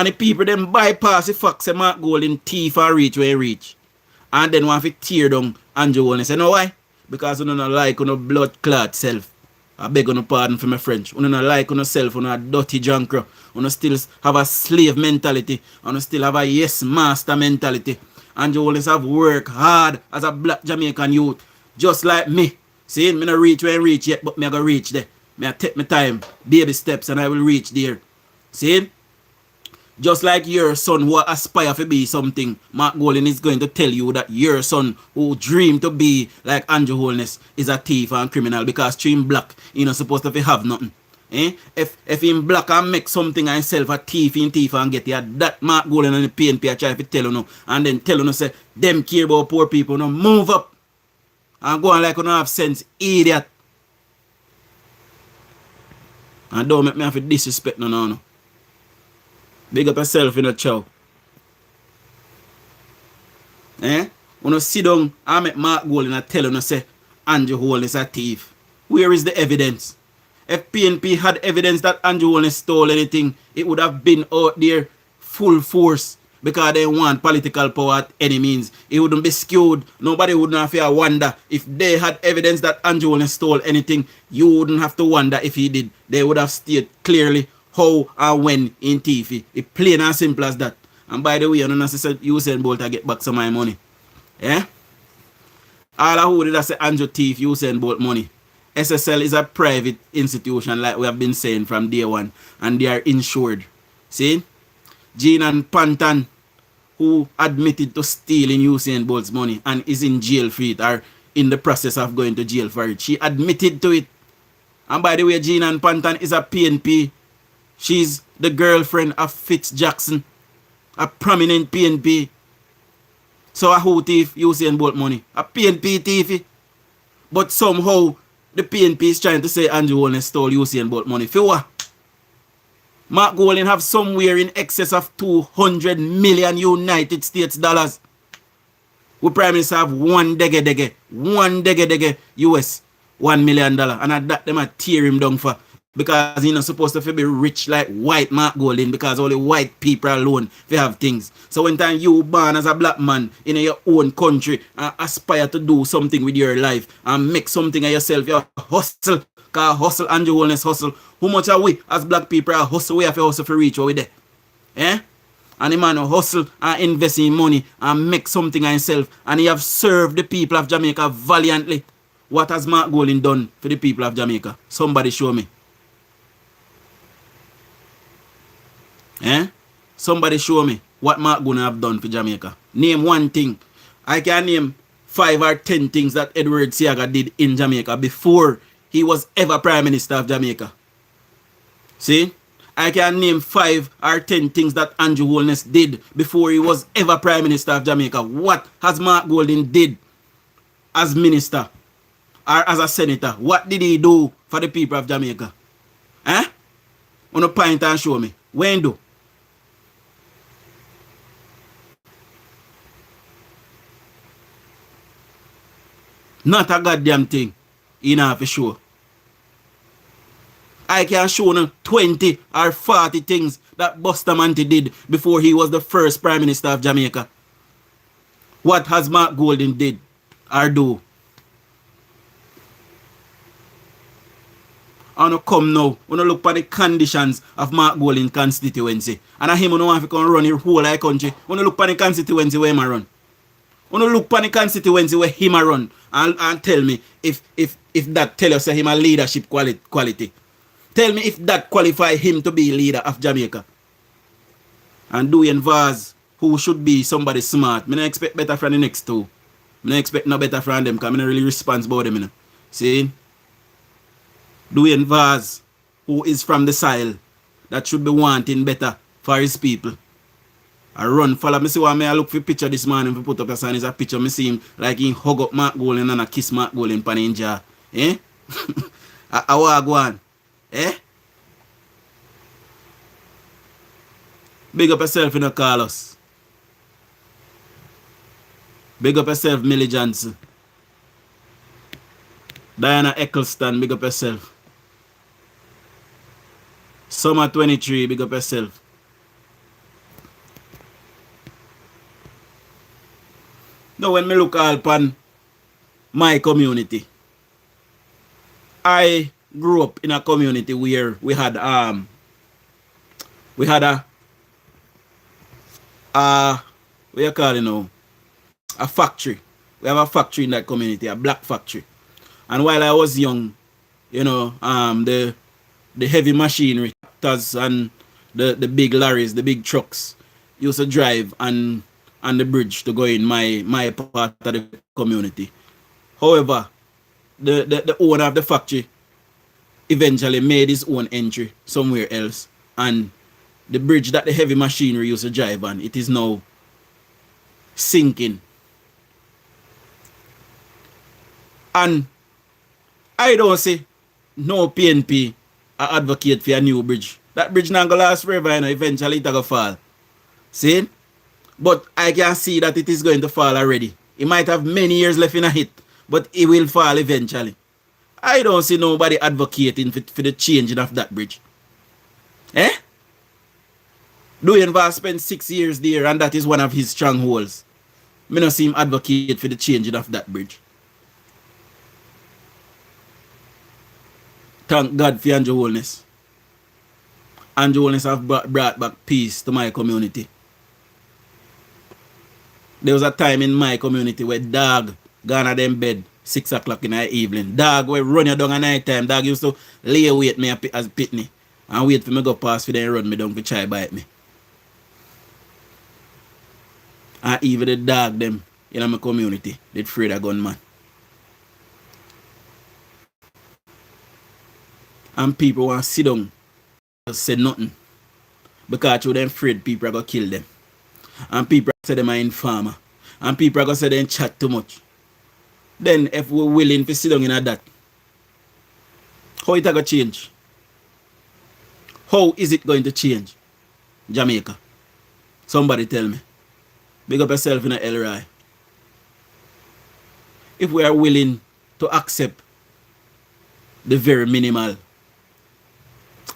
[SPEAKER 3] the people them bypass the fact say Mark Golding thief and reach where he reach. And then want to tear down Andrew Holness. You know why? Because you don't like no blood clot self. I beg on pardon for my French. You don't like on yourself, you a dirty junker. You still have a slave mentality. You still have a yes master mentality. And you always have work hard as a black Jamaican youth. Just like me. See, me not reach where I reach yet, but me go reach there. Me I take my time, baby steps, and I will reach there. See? Just like your son who aspire to be something, Mark Golding is going to tell you that your son who dream to be like Andrew Holness is a thief and criminal because him black, he not supposed to have nothing. If him black and make something and himself a thief and get it, that Mark Golding and the PNP I try to tell you, and then tell you say them care about poor people, no move up and go on like you don't have sense, idiot. And don't make me have to disrespect no. Big up yourself in a chow. When you sit down and make Mark Golding and tell you say Andrew Holness a thief. Where is the evidence? If PNP had evidence that Andrew Holness stole anything, it would have been out there full force because they want political power at any means. It wouldn't be skewed. Nobody wouldn't have to wonder if they had evidence that Andrew Holness stole anything. You wouldn't have to wonder if he did. They would have stated clearly how and when in TV. It's plain and simple as that. And by the way, I don't know if Usain Bolt to get back some of my money. All I would say Andrew thief, Usain Bolt money. SSL is a private institution like we have been saying from day one. And they are insured. See? Jean and Pantan, who admitted to stealing Usain Bolt's money and is in jail for it, are in the process of going to jail for it. She admitted to it. And by the way, Jean and Pantan is a PNP. She's the girlfriend of Fitz Jackson, a prominent PNP. So a who thief Usain Bolt money? A PNP thief. But somehow the PNP is trying to say Andrew Holness stole Usain Bolt money. For what? Mark Golding have somewhere in excess of 200 million United States dollars. We Prime Minister have one dege US $1 million. And at that them a tear him down for Because he's not supposed to be rich like white Mark Golding, because only white people alone they have things. So when time you born as a black man in your own country and aspire to do something with your life and make something of yourself, you hustle. Because hustle, Andrew Holness hustle. How much are we as black people are hustle? We have to hustle for reach where we there. Eh? And the man hustle and invest in money and make something of himself. And he have served the people of Jamaica valiantly. What has Mark Golding done for the people of Jamaica? Somebody show me. Eh? Somebody show me what Mark Golding have done for Jamaica. Name one thing. I can name 5 or 10 things that Edward Seaga did in Jamaica before he was ever Prime Minister of Jamaica. See? I can name 5 or 10 things that Andrew Holness did before he was ever Prime Minister of Jamaica. What has Mark Golding did as minister or as a senator? What did he do for the people of Jamaica? Eh? On a point and show me. When do? Not a goddamn thing. You know for sure. I can show you 20 or 40 things that Bustamante did before he was the first Prime Minister of Jamaica. What has Mark Golding did or do? I want to come now. I want to look at the conditions of Mark Golding constituency. And I him don't want to come run the whole of the country. I want to look at the constituency where he run. I want to look at the constituency where he run and tell me if that tell us that him a leadership quality. Tell me if that qualify him to be leader of Jamaica. And DUJON'S, who should be somebody smart. I don't expect better from the next two. I don't expect no better from them because I don't really responsible about them. You know. See? DUJON'S, who is from the soil, that should be wanting better for his people. I run, follow me, see what I look for picture this morning, if put up a sign, is a picture, me see him like he hug up Mark Golding and a kiss Mark Golding pan in jaw. Eh? I walk on. Eh? Big up yourself, you know, Carlos. Big up yourself, Millie Johnson. Diana Eccleston, big up yourself. Summer 23, big up yourself. Now when me look all upon my community, I grew up in a community where we had a what you call it now? A factory. We have a factory in that community, a black factory. And while I was young, you know, the heavy machinery tractors and the big lorries, the big trucks used to drive on the bridge to go in my part of the community. However, the owner of the factory eventually made his own entry somewhere else, and the bridge that the heavy machinery used to drive on, it is now sinking. And I don't say no PNP advocate for a new bridge. That bridge not gonna last forever, you know, eventually it's gonna fall. See? But I can see that it is going to fall already. It might have many years left in a hit, but it will fall eventually. I don't see nobody advocating for the changing of that bridge. Eh? DUJON'S spent 6 years there, and that is one of his strongholds. Me not see him advocate for the changing of that bridge. Thank God for Andrew Holness. Andrew Holness have brought back peace to my community. There was a time in my community where dog gone at them bed 6 o'clock in the evening. Dog will run you down at night time. Dog used to lay wait me as pitney and wait for me go past for them run me down for try bite me. And even the dog them in my community, they afraid of gunman. And people want to sit down and say nothing. Because through them afraid people are going to kill them. And people say them are informer. And people are going to say they chat too much. Then if we're willing to sit down in that, how it going to change? How is it going to change? Jamaica. Somebody tell me. Big up yourself in a LRI. If we are willing to accept the very minimal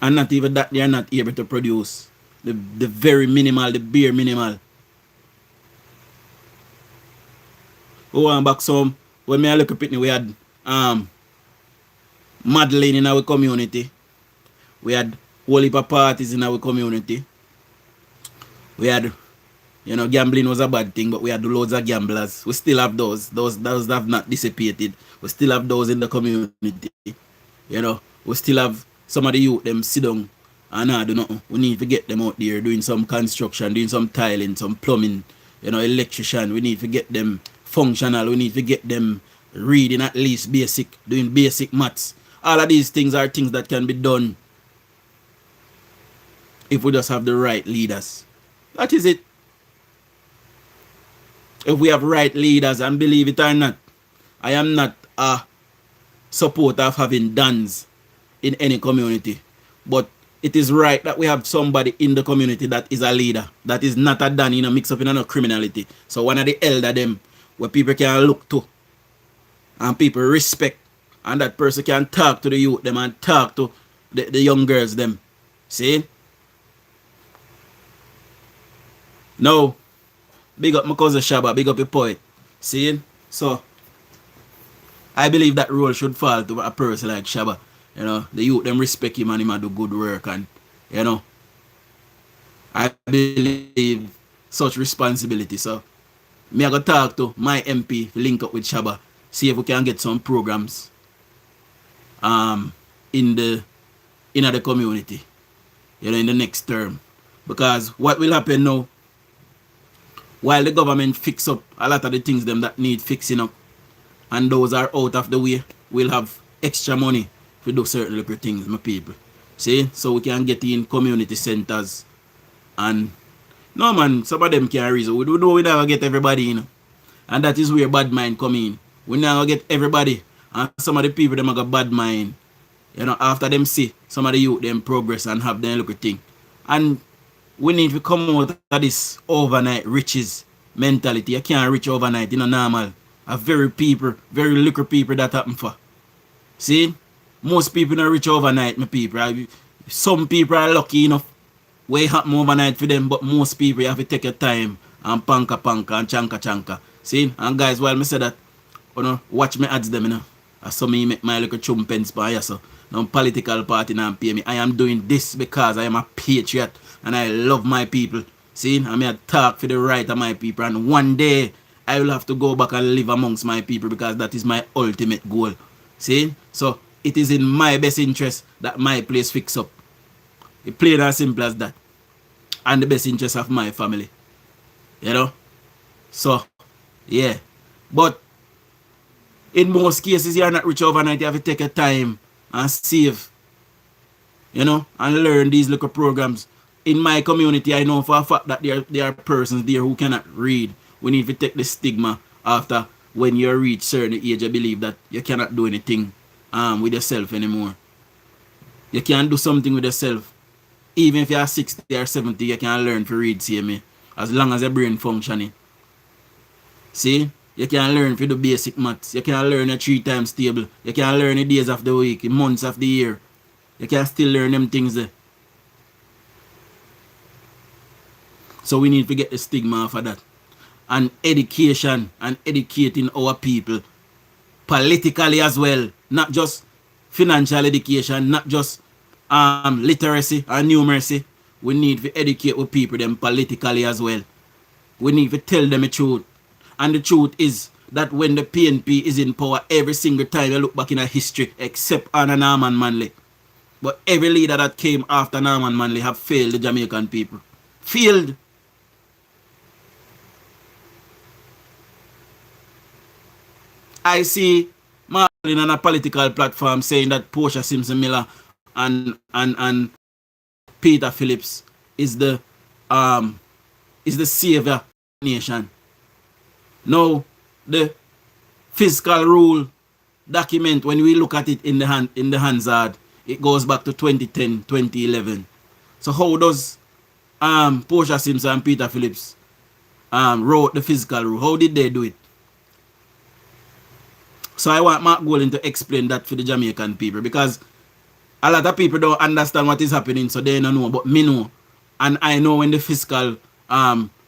[SPEAKER 3] And not even that, they are not able to produce the very minimal, the bare minimal. We want back some, when me a look at it, we had Madeline in our community. We had whole heap of parties in our community. We had, you know, gambling was a bad thing, but we had loads of gamblers. We still have those. Those have not dissipated. We still have those in the community. You know, we still have some of the youth, them sit down and do nothing. We need to get them out there doing some construction, doing some tiling, some plumbing, you know, electrician. We need to get them functional. We need to get them reading at least basic, doing basic maths. All of these things are things that can be done if we just have the right leaders. That is it. If we have right leaders, and believe it or not, I am not a supporter of having DUJON'S in any community. But it is right that we have somebody in the community that is a leader, that is not a DUJON, you know, mix up in no criminality. So one of the elder them, where people can look to, and people respect, and that person can talk to the youth them and talk to the young girls them. See? Now, big up my cousin Shabba, big up the poet. See? So, I believe that role should fall to a person like Shabba. You know, the youth them respect him and him do good work, and you know, I believe such responsibility. So, me I go talk to my MP, link up with Shabba, see if we can get some programs in the community, you know, in the next term. Because what will happen now, while the government fix up a lot of the things them that need fixing up, and those are out of the way, we'll have extra money to do certain little things, my people. See? So we can get in community centers. And no man, some of them can't reason. We know we never get everybody in. And that is where bad mind come in. We never get everybody. And some of the people them have got bad mind. You know, after them see some of the youth them progress and have their little thing. And we need to come out of this overnight riches mentality. You can't reach overnight, you know, normal. A very little people that happen for. See? Most people don't reach overnight, my people. Some people are lucky enough where it happen overnight for them, but most people you have to take your time and panka and chanka. See? And guys, while I say that, you know, watch me ads them, you know. I saw me make my little chumpens by so no political party now pay me. I am doing this because I am a patriot and I love my people. See, I mean, I talk for the right of my people, and one day I will have to go back and live amongst my people because that is my ultimate goal. See, so it is in my best interest that my place fix up. It's plain as simple as that, and the best interest of my family. You know, so yeah, but in most cases, you are not rich overnight. You have to take your time and save, you know, and learn these little programs. In my community, I know for a fact that there are persons there who cannot read. We need to take the stigma after when you reach certain age, you believe that you cannot do anything with yourself anymore. You can do something with yourself. Even if you are 60 or 70, you can learn to read, see me, as long as your brain functioning. See? You can learn to do basic maths. You can learn a 3 times table. You can learn the days of the week, the months of the year. You can still learn them things there. So we need to get the stigma off of that. And education and educating our people politically as well. Not just financial education, not just literacy and numeracy. We need to educate our people them politically as well. We need to tell them the truth. And the truth is that when the PNP is in power, every single time you look back in our history, except Anna Norman Manley. But every leader that came after Norman Manley have failed the Jamaican people. Failed. I see Marlin on a political platform saying that Portia Simpson Miller and Peter Phillips is the savior of the nation. Now, the fiscal rule document, when we look at it in the Hansard, it goes back to 2010, 2011. So how does Portia Simpson and Peter Phillips wrote the fiscal rule? How did they do it? So I want Mark Golding to explain that for the Jamaican people, because A lot of people don't understand what is happening, so they don't know, but me know. And I know when the fiscal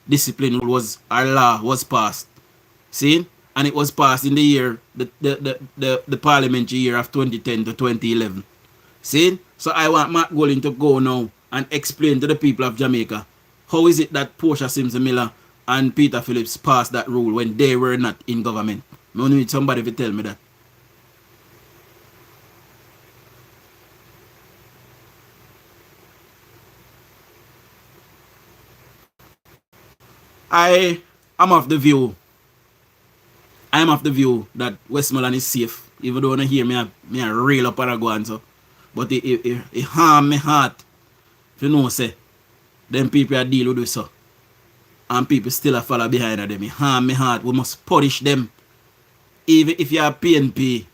[SPEAKER 3] discipline was, our law was passed. See? And it was passed in the year, the parliamentary year of 2010 to 2011. See? So I want Mark Golding to go now and explain to the people of Jamaica, how is it that Portia Simpson Miller and Peter Phillips passed that rule when they were not in government? I need somebody to tell me that. I am of the view that Westmoreland is safe. Even though I hear me I rail up and go on so. But it harm my heart. If you know say them people are deal with this so. And people still follow behind them. It harm my heart. We must punish them. Even if you are PNP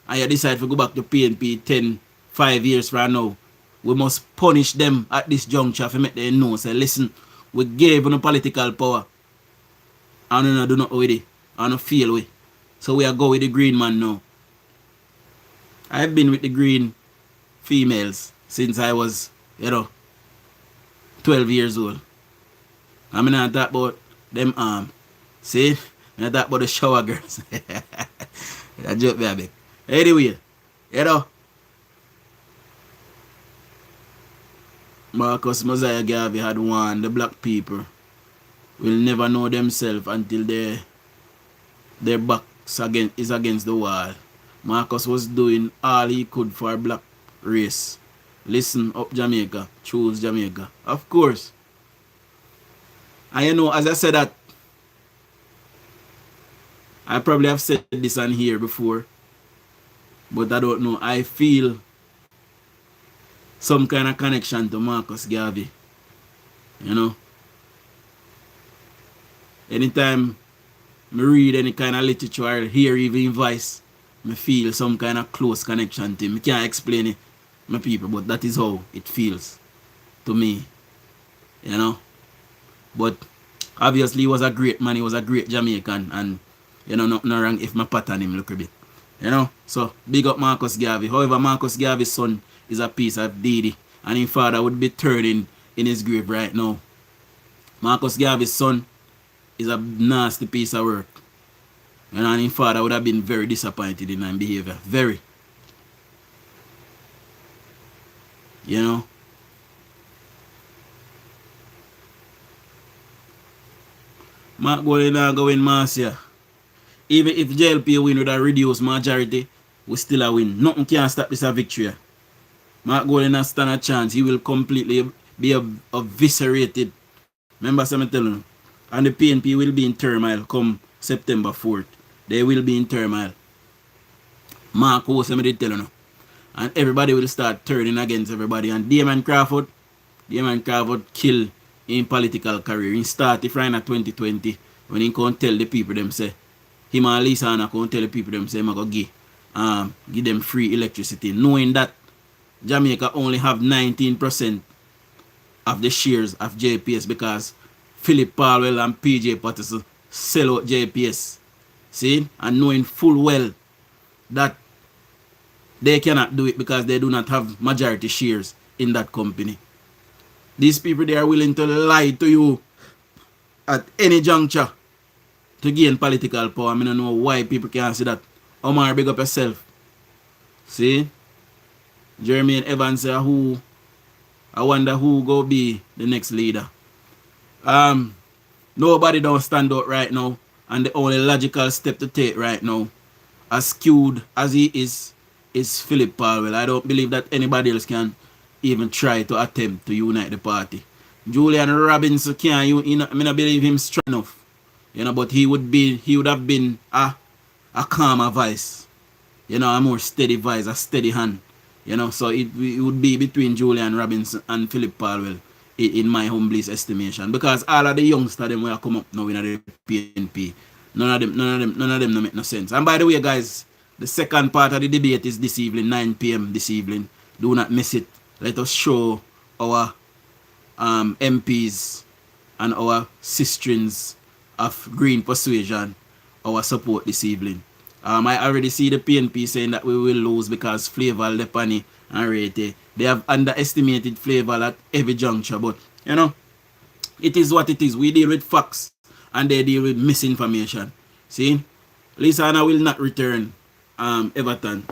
[SPEAKER 3] and you decide to go back to PNP 5 years from now, we must punish them at this juncture to make them know. Say, listen, we gave them political power. And we do not with it. And not feel with. So we are going with the green man now. I've been with the green females since I was, 12 years old. I mean, I talk about them see? I talk about the shower girls. I joke me a bit. Anyway, Marcus Mosiah Garvey had warned the black people will never know themselves until their backs is against the wall. Marcus was doing all he could for black race. Listen up Jamaica, choose Jamaica. Of course. And as I said that, I probably have said this on here before, but I don't know. I feel some kind of connection to Marcus Garvey. Anytime I read any kind of literature or hear even voice, I feel some kind of close connection to him. I can't explain it, my people, but that is how it feels to me. But obviously he was a great man, he was a great Jamaican, and nothing wrong if my pattern him look a bit. So big up Marcus Garvey. However, Marcus Garvey's son is a piece of deity, and his father would be turning in his grave right now. Marcus Garvey's son is a nasty piece of work. And his father would have been very disappointed in his behavior. Very. Mark Golding not go win Marcia. Even if JLP win with a reduced majority, we still a win. Nothing can stop this a victory. Mark Golding not stand a chance. He will completely be eviscerated. Remember something I'm telling you? And the PNP will be in turmoil come September 4th. They will be in turmoil. Mark who somebody tell you. And everybody will start turning against everybody. And Damon Crawford killed in political career. He started from 2020 when he can't tell the people them say him and Lisa Anna can't tell the people them say I'm gonna give them free electricity, knowing that Jamaica only have 19% of the shares of JPS because Philip Palwell and PJ Patterson sell out JPS. See? And knowing full well that they cannot do it because they do not have majority shares in that company. These people, they are willing to lie to you at any juncture to gain political power. I don't know why people can't see that. Omar, big up yourself. See? Jeremy Evans say who, I wonder who go be the next leader. Nobody don't stand out right now, and the only logical step to take right now, as skewed as he is Philip Palwell. I don't believe that anybody else can even try to attempt to unite the party. Julian Robinson can't, I don't believe him strong enough, but he would have been a calmer voice, a more steady voice, a steady hand, so it would be between Julian Robinson and Philip Palwell in my humblest estimation, because all of the youngsters them will come up now in the PNP. None of them no make no sense. And by the way, guys, the second part of the debate is this evening, 9 p.m. this evening. Do not miss it. Let us show our MPs and our sistrins of green persuasion our support this evening. I already see the PNP saying that we will lose because Flavor Lepani and rate. They have underestimated flavor at every juncture, but you know, it is what it is. We deal with facts and they deal with misinformation. See? Lisana will not return Everton.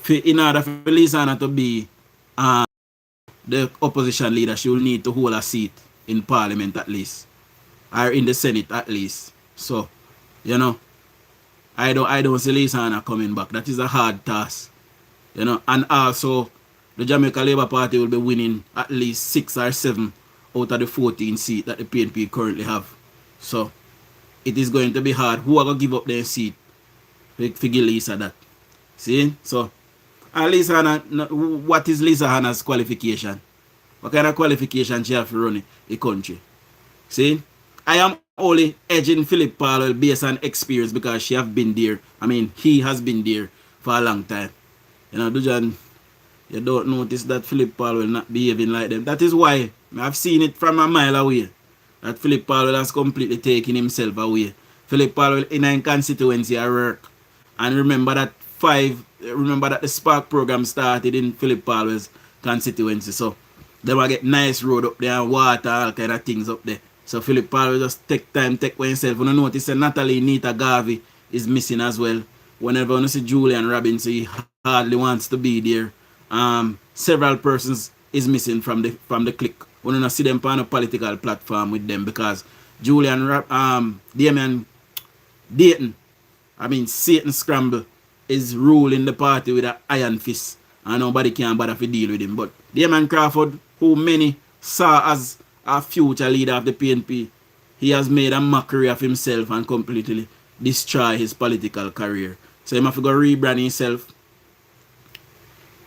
[SPEAKER 3] In order for Lisana to be the opposition leader, she will need to hold a seat in Parliament at least. Or in the Senate at least. So, you know, I don't see Lisana coming back. That is a hard task. You know, and also the Jamaica Labour Party will be winning at least 6 or 7 out of the 14 seats that the PNP currently have. So it is going to be hard. Who are going to give up their seat to give Lisa that? See? So, and Lisa Hanna, what is Lisa Hanna's qualification? What kind of qualification she have to run the country? See? I am only edging Philip Powell based on experience because she have been there. I mean, he has been there for a long time. You know, Dujon, you don't notice that Philip Powell will not behaving like them. That is why I've seen it from a mile away. That Philip Powell has completely taken himself away. Philip Powell in a constituency at work. And remember that the Spark program started in Philip Powell's constituency. So they will get nice road up there and water, all kind of things up there. So Philip Powell just take for himself. When you notice that Natalie Nita Garvey is missing as well. Whenever you see Julian Robinson, he hardly wants to be there. Several persons is missing from the clique. When you see them on a political platform with them because Damian Dayton, Satan Scramble is ruling the party with an iron fist and nobody can bother to deal with him. But Damon Crawford, who many saw as a future leader of the PNP, he has made a mockery of himself and completely destroy his political career. So he have to go rebrand himself.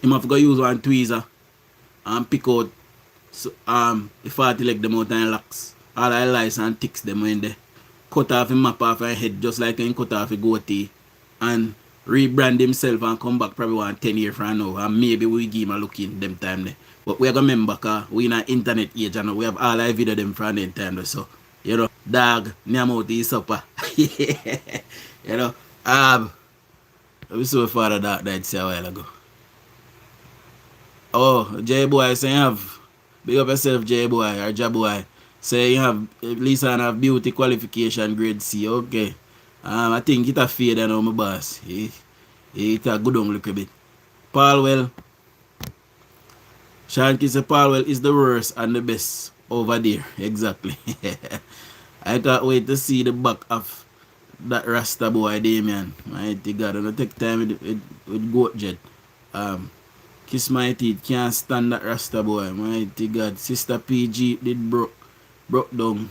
[SPEAKER 3] He have to go use one tweezer and pick out the 40 leg them out and locks. All the lights and ticks them when they cut off him map off his head just like he cut off his goatee and rebrand himself and come back probably 10 years from now and maybe we give him a look in them time there. But we are going to remember because we in an internet age and we have all our video them from them time there. So, you know, dog, name out his supper. You know, we saw Father Dark died a while ago. Oh, J-Boy say you have, big up yourself J-Boy or J-Boy. Say you have, Lisa have beauty qualification grade C, okay. I think it a fade now my boss. It a good on look a bit. Palwell. Shanky say Palwell is the worst and the best over there. Exactly. I can't wait to see the back of that Rasta boy Damien. Mighty God. I don't take time with Goat Jet. Kiss my teeth. Can't stand that Rasta boy. Mighty God. Sister PG did broke down.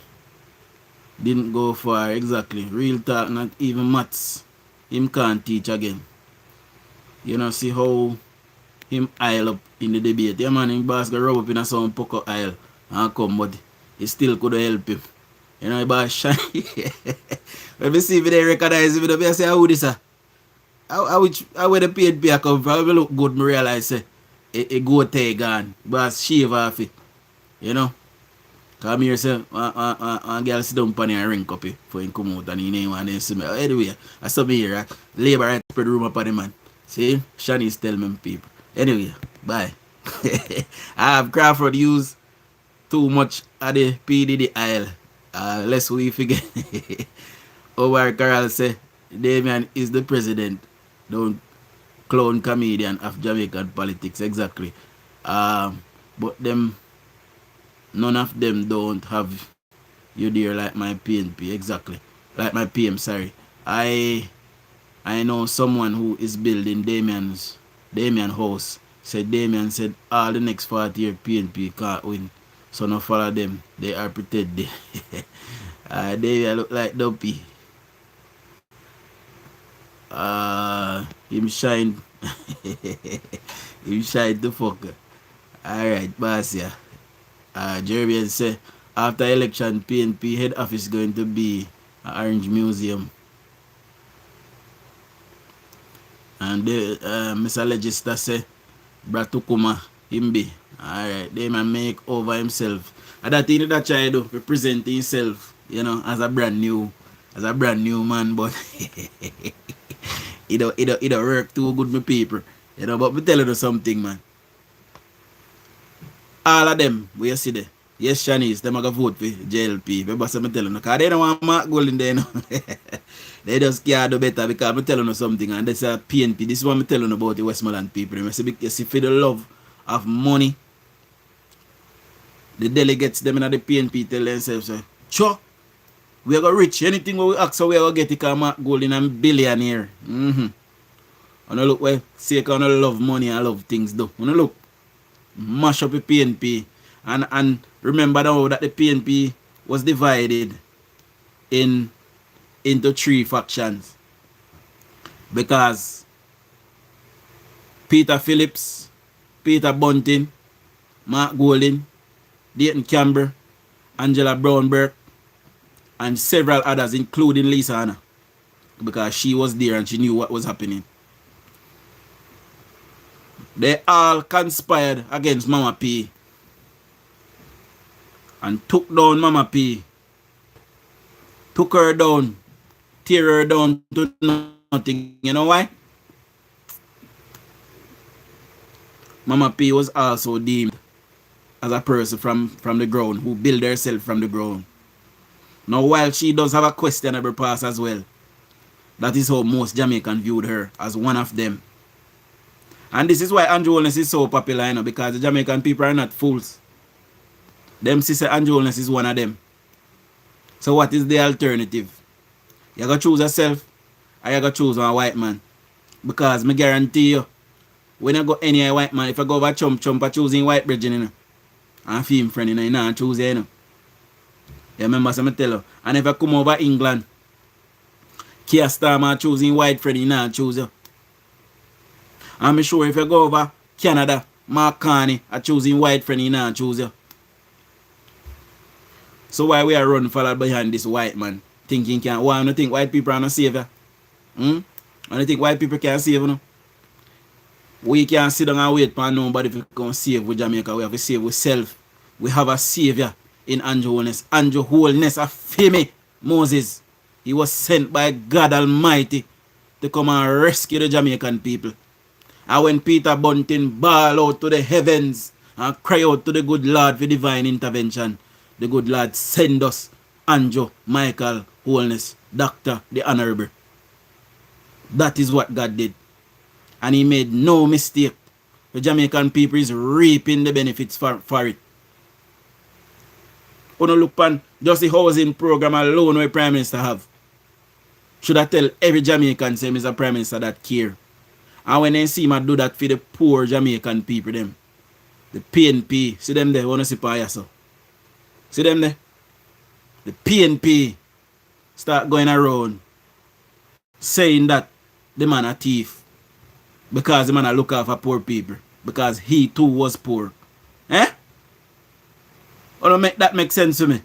[SPEAKER 3] Didn't go far. Exactly. Real talk. Not even maths. Him can't teach again. You know, see how him aisle up in the debate. Yeah man, him boss got rub up in a some poco aisle and come, but he still could help him. You know, the boss shine. When we see if they recognize him, I say, how this a? How where the PNP come from? I look good, me realize say a goat take gone. Boss shave off it. You know? Come here, say, one girl sit down on and ring copy for him come out and he name and then see me. Anyway, I saw me here, labor right spread rumor upon the man. See? Shanice tell me people. Anyway, bye. I have Crawford use too much of the PDD aisle. Lest we forget. Over Carol say, Damien is the president. Don't clown comedian of Jamaican politics. Exactly. But them, none of them don't have you there like my PNP. Exactly. Like my PM, sorry. I know someone who is building Damien house. Said Damien said all the next 40 year PNP can't win. So no follow them. They are pretending. Damien look like Dumpy. Him shine. Him shine the fuck. Alright, boss, yeah. Jeremy say after election PNP head office going to be an Orange Museum. And Mr. Legislator say Bratukuma Imbi. Alright, they man make over himself. And that thing that try to represent himself, you know, as a brand new man, but it don't work too good with people. You know, but me telling you something, man. All of them, we see there. Yes, Chinese, them are going to vote for JLP. Remember, so I'm telling you, because they don't want Mark Golding there, no. They just can't do better because I'm telling you something, and that's a PNP. This is what I'm telling you about the Westmoreland people. You see, for the love of money, the delegates, them in the PNP tell themselves, sure, we are going to reach anything we ask, so we are going to get it because Mark Golding a billionaire. And I look, well, see, I love money, I love things, though. When I look, mash up the PNP. And remember now that the PNP was divided into 3 factions. Because Peter Phillips, Peter Bunting, Mark Golding, Dayton Campbell, Angela Brown-Burke, and several others, including Lisa Anna. Because she was there and she knew what was happening. They all conspired against Mama P. And took down Mama P. Took her down. Tear her down to nothing. You know why? Mama P was also deemed as a person from the ground who built herself from the ground. Now, while she does have a questionable past as well, that is how most Jamaicans viewed her, as one of them. And this is why Andrew Holness is so popular, you know, because the Jamaican people are not fools. Them sister Andrew Holness is one of them. So what is the alternative? You gotta choose yourself, or you gotta choose a white man. Because me guarantee you, when you go any white man, if I go over chump I choosing white bridge, you know, and film friend, you know, choose you know. You remember something tell you? And if I come over England, Kia Starmer choosing white friend, you know, choose you. I'm sure if you go over Canada, Mark Carney are choosing white friend, you know, choose you. So why we are running followed behind this white man? Thinking why don't think white people are not savior? I don't think white people can save you. We can't sit down and wait for nobody to come save with Jamaica. We have to save ourselves. We have a savior in Andrew Holness. Andrew Holness, a Femi Moses. He was sent by God Almighty to come and rescue the Jamaican people. And when Peter Bunting bawl out to the heavens and cry out to the good Lord for divine intervention, the good Lord send us Andrew Michael Holness, Doctor, the Honorable. That is what God did. And he made no mistake. The Jamaican people is reaping the benefits for it. When you look on just the housing program alone where Prime Minister have. Should I tell every Jamaican say Mr. Prime Minister that care? And when they see me do that for the poor Jamaican people, them, the PNP, see them there, wanna see pa so. See them there? The PNP start going around saying that the man a thief because the man a look after poor people because he too was poor. Eh? Or make that make sense to me?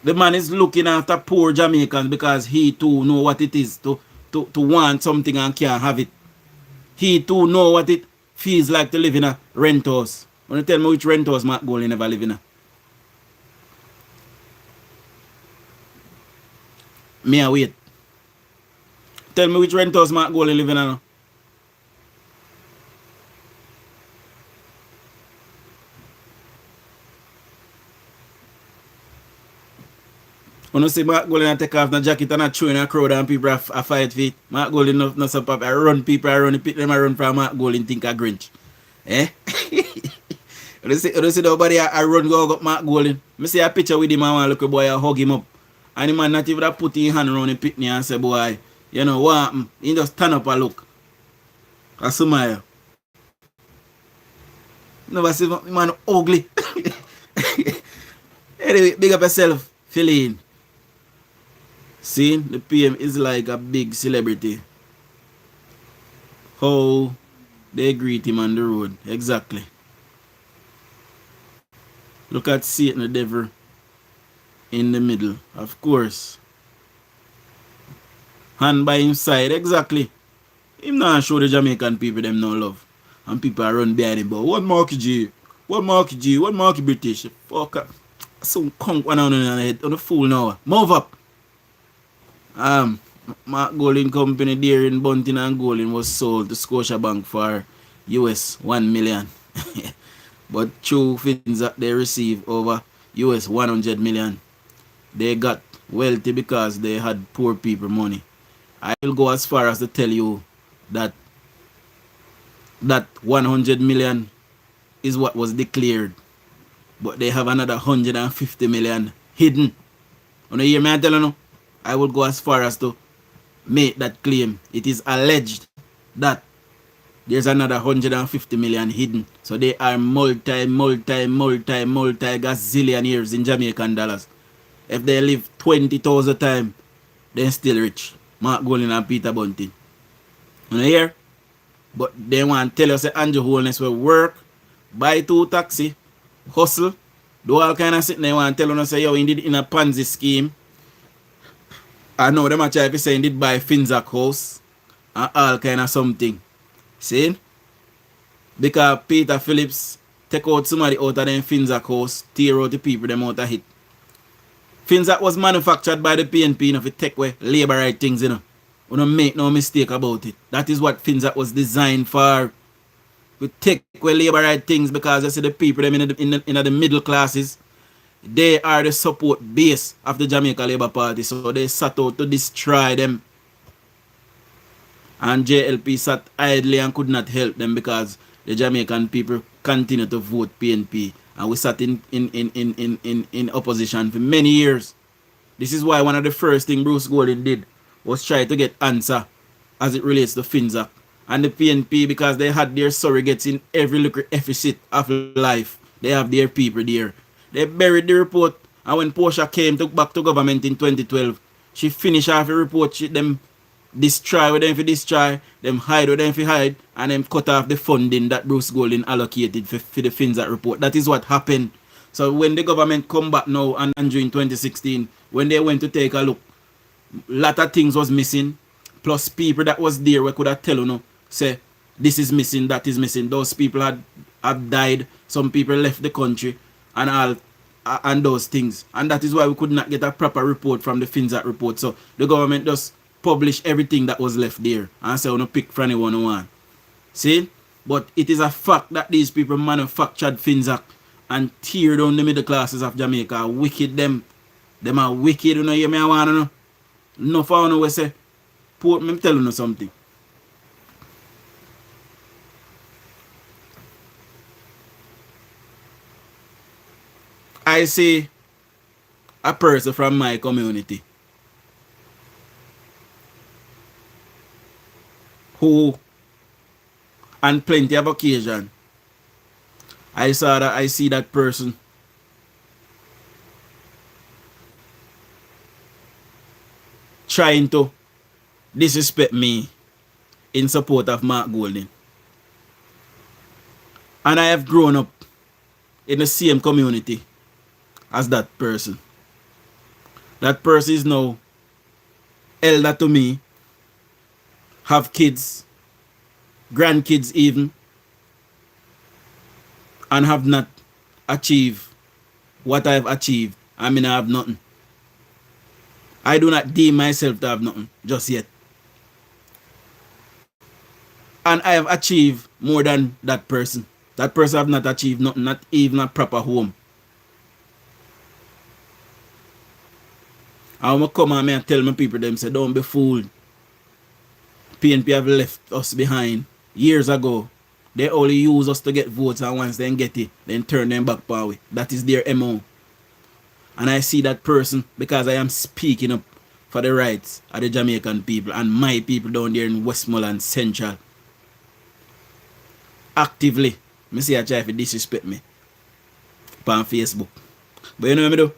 [SPEAKER 3] The man is looking after poor Jamaicans because he too know what it is to want something and can't have it. He too know what it feels like to live in a rent house. Want to tell me which rent house Mark Golding never live in a? Me a wait. Tell me which rent house Mark Golding live in a now. When you see Mark Golding take off the jacket and throw in a crowd and people are fight feet, Mark Golding no so pop. I run people, I run the people, them I run from Mark Golding think a Grinch. Eh? You see nobody I run go up Mark Golding. I see a picture with him and one little boy I hug him up. And the man not even put his hand around the pitney and say, boy, you know what happened? He just stand up and look. I smile. Never see the man ugly. Anyway, big up yourself, Feline. See, the PM is like a big celebrity. How they greet him on the road. Exactly. Look at Satan the devil in the middle. Of course. Hand by his side. Exactly. Him not show the Jamaican people them no love. And people are run behind him. But what Marky G? What Marky G? What Marky British? Fuck up. Some conk one on the head. On the fool now. Move up. Mark Golding Company there in Bunting and Golding was sold to Scotiabank for US 1 million. But through Finza, they received over US 100 million. They got wealthy because they had poor people money. I will go as far as to tell you that that 100 million is what was declared. But they have another 150 million hidden. You hear me I tell you no? I will go as far as to make that claim. It is alleged that there's another 150 million hidden. So they are gazillionaires in Jamaican dollars. If they live 20,000 times, they're still rich. Mark Golding and Peter Bunting. You hear? But they want to tell us that Andrew Holness will work, buy 2 taxi, hustle, do all kind of shit. They want to tell us, say, yo, he did in a Ponzi scheme. I know them try to say he did buy Finzac house and all kind of something. See? Because Peter Phillips take out somebody out of them Finzac house, tear out the people them out of hit. Finzac was manufactured by the PNP, you know, to take away labor right things, you know. We don't make no mistake about it. That is what Finzac was designed for. We take away labor right things because you see the people them in the middle classes, they are the support base of the Jamaica Labour Party. So they sat out to destroy them. And JLP sat idly and could not help them because the Jamaican people continue to vote PNP. And we sat in opposition for many years. This is why one of the first things Bruce Golding did was try to get answer as it relates to Finzac. And the PNP, because they had their surrogates in every seat of life, they have their people there. They buried the report, and when Portia came back to government in 2012, she finished off the report, them destroy with them for destroy, them hide with them for hide, and them cut off the funding that Bruce Golding allocated for the Finzac report. That is what happened. So when the government come back now and during 2016, when they went to take a look, a lot of things was missing, plus people that was there we could have tell you know, say this is missing, that is missing. Those people have died, some people left the country and all and those things. And that is why we could not get a proper report from the Finzac report. So the government just publish everything that was left there and say, we don't pick from anyone who want. See? But it is a fact that these people manufactured Finzac and tear down the middle classes of Jamaica. Wicked them. Them are wicked, you know, hear me I want to know. No for no we say, Port, me tell you something. I see a person from my community who, on plenty of occasion, I see that person trying to disrespect me in support of Mark Golding. And I have grown up in the same community as that person. That person is now elder to me, have kids, grandkids even, and have not achieved what I have achieved. I mean, I have nothing. I do not deem myself to have nothing just yet. And I have achieved more than that person. That person have not achieved nothing, not even a proper home. I want to come and tell my people, them say, don't be fooled. PNP have left us behind years ago. They only use us to get votes, and once they get it, then turn them back power. That is their MO. And I see that person because I am speaking up for the rights of the Jamaican people and my people down there in Westmoreland Central. Actively, I see I try to disrespect me on Facebook. But you know what I do?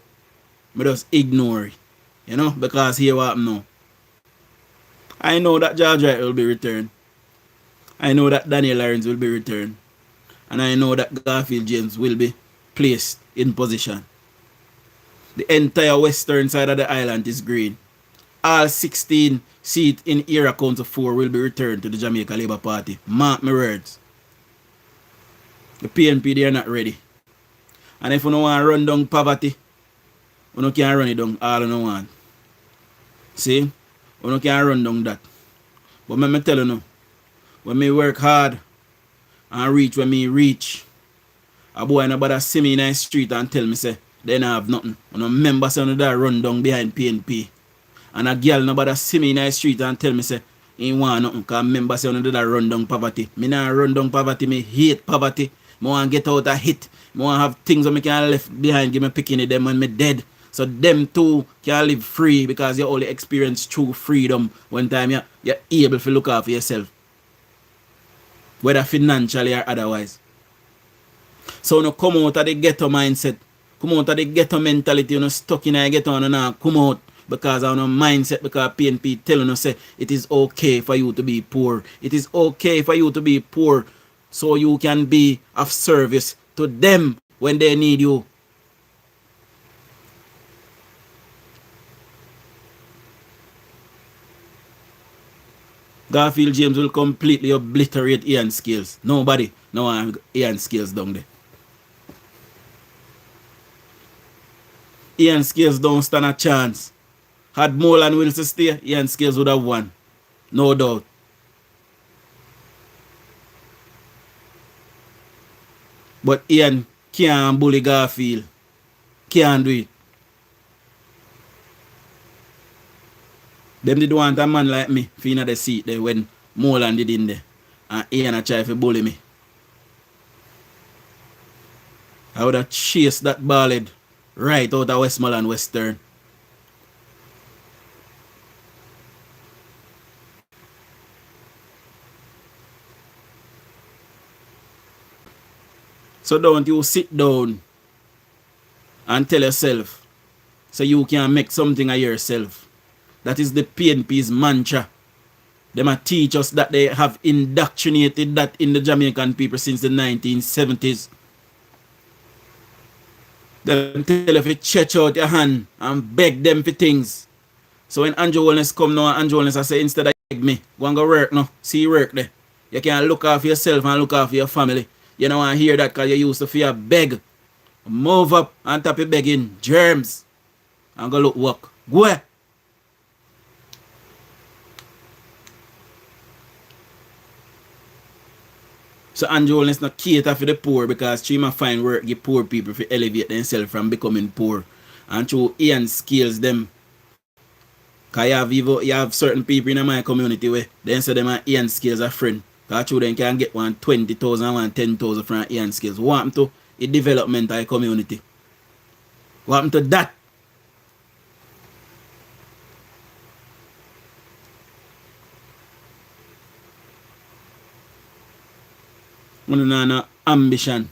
[SPEAKER 3] I just ignore it. You know, because here what happen now. I know that George Wright will be returned. I know that Daniel Lawrence will be returned. And I know that Garfield James will be placed in position. The entire western side of the island is green. All 16 seats in Era County 4 will be returned to the Jamaica Labour Party. Mark my words. The PNP, they are not ready. And if you don't want to run down poverty, you don't can run it down all you want. See? You can't run down that. But me tell you now, when me work hard and reach when me reach, a boy nobody see me in the street and tell me say they don't have nothing. And a member say that run down behind PNP. And a girl nobody see me in the street and tell me say he want nothing because member say that run down poverty. Me not run down poverty, me hate poverty. I want to get out of hit. I want to have things that I can left behind, give me picking them when me dead. So them too can live free because you only experience true freedom when time you're able to look after yourself. Whether financially or otherwise. So no come out of the ghetto mindset. Come out of the ghetto mentality. You know stuck in the ghetto and now come out because of no mindset, because PNP telling us say it is okay for you to be poor. It is okay for you to be poor so you can be of service to them when they need you. Garfield James will completely obliterate Ian Scales. Nobody no Ian Scales down there. Ian Scales don't stand a chance. Had Moreland Wilson stay, Ian Scales would have won. No doubt. But Ian can't bully Garfield. Can't do it. Them did want a man like me for in the seat there when Moreland did in there. And Ian a try to bully me. I would have chased that ballhead right out of Westmoreland Western. So don't you sit down and tell yourself so you can make something of yourself. That is the PNP's mantra. They might teach us that they have indoctrinated that in the Jamaican people since the 1970s. They tell you to stretch out your hand and beg them for things. So when Andrew Wellness come now, Andrew Wellness I say instead of beg me, go and go work now. See you work there. You can look after yourself and look after your family. You don't want to hear that because you used to fear beg. Move up and tap your begging germs. And go look work. Go ahead. So Andrew Wellness not cater for the poor because she might find work give poor people to elevate themselves from becoming poor. And through Ian Scales them. Because you have certain people in my community where they say them are Ian Scales a friend. Because through them can get 120,000 and 10,000 from Ian Scales. What happened to the development of the community? What happened to that? One no ambition.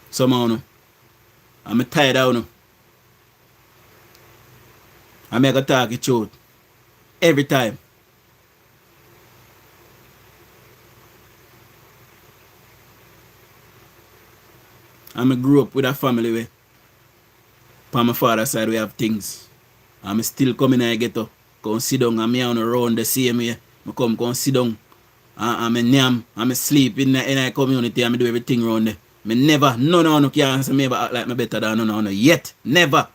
[SPEAKER 3] Somehow no. I'm tired of no. I make a talk it truth. Every time. I grew up with a family where on my father's side we have things. I'm still coming and I get up. Come sit down and me on around the same way. I come sit down. I'm a name, I'm a sleep in the community, I'm do everything around there. Me never, no can say me ever act like me better than no yet. Never.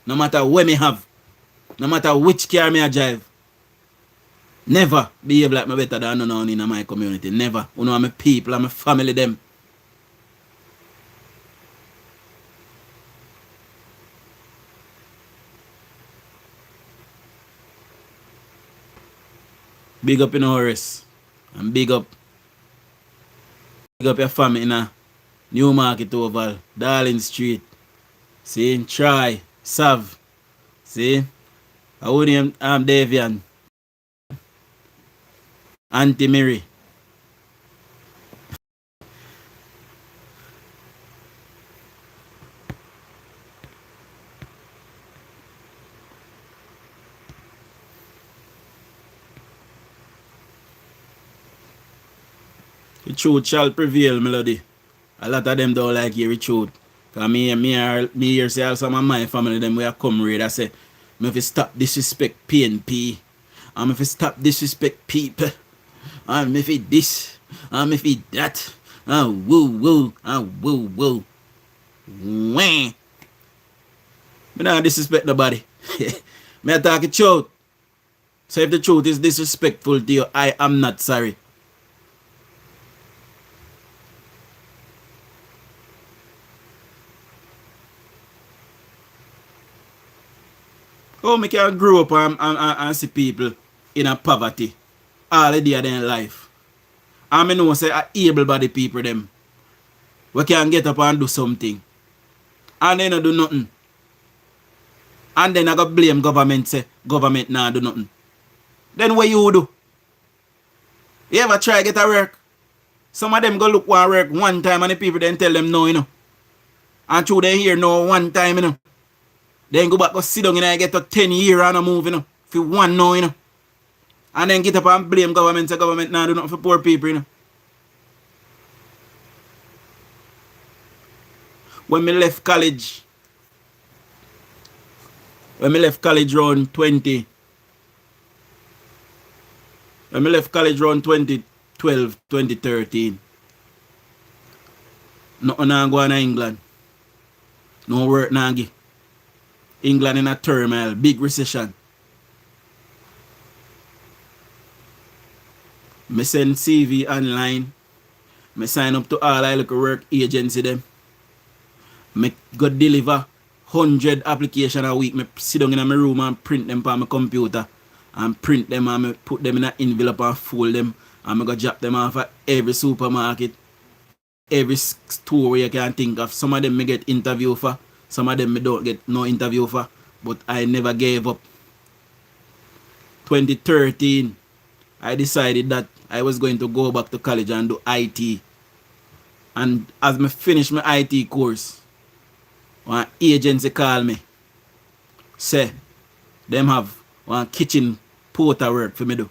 [SPEAKER 3] No matter where me have. No matter which car me I drive. Never behave like me better than no in my community. Never. You know I'm a people, I'm a family them. Big up in Horace. And big up your family in a Newmarket Oval, Darling Street. See, Try, Sav. See, I would name Davian. Auntie Mary. The truth shall prevail, Melody. A lot of them don't like hear the truth. Because me here say also my family, them we are comrade. I say, me if you stop disrespect PNP. I'm if you stop disrespect people. I'm if it this. I'm if it that. Woo. Wah. Me not disrespect nobody. Me I talk the truth. So if the truth is disrespectful to you, I am not sorry. How me can grow up and see people in a poverty all the day of their life. And I know say able-bodied people them we can get up and do something. And they don't do nothing. And then I got blame government, say government nah do nothing. Then what you do? You ever try get a work? Some of them go look one work one time and the people then tell them no, you know. And through they hear no one time, you know. Then go back go sit down and get to 10 years and a move, you know. If you want no, you know. And then get up and blame government, say government nah do nothing for poor people, you know. When me left college around 20, when me left college around 2012, 2013, nothing nah go on in England. No work nah give. England in a turmoil, big recession. Me send CV online. Me sign up to all I look work agency them. Me go deliver 100 applications a week. Me sit down in my room and print them on my computer. And print them and me put them in an envelope and fold them. And me go drop them off at every supermarket. Every store you can think of. Some of them me get interview for. Some of them me don't get no interview for. But I never gave up. 2013, I decided that I was going to go back to college and do IT. And as me finish my IT course, one agency call me. Say, them have one kitchen porter work for me do.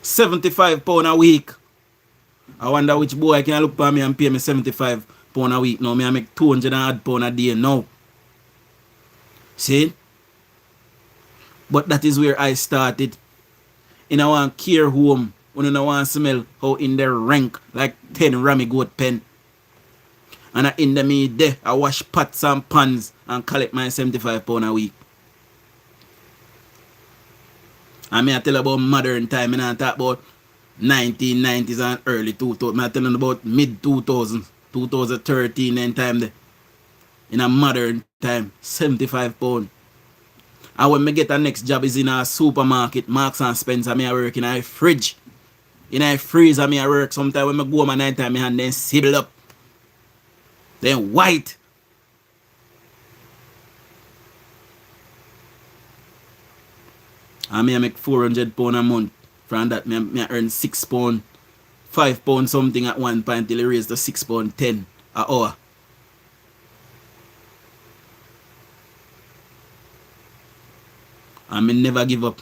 [SPEAKER 3] £75 a week. I wonder which boy can look for me and pay me £75 a week now. Me I make £200 a day now. See? But that is where I started. In a one care home. When you want to smell how in there rank like 10 Rami goat pen. And in the me there, I wash pots and pans and collect my £75 a week. And me I tell about modern time, and I talk about 1990s and early 2000s. I tell them about mid 2000s, 2013 and time there. In a modern time, £75. And when me get a next job is in a supermarket, Marks and Spencer, me I work in a fridge. In a freezer, me I work. Sometimes when I go home at night time, my hand then sizzle up. Then white. And me I make £400 a month. From that, me I earn £6, £5 something at one point till it raised to £6.10 an hour. And me never give up.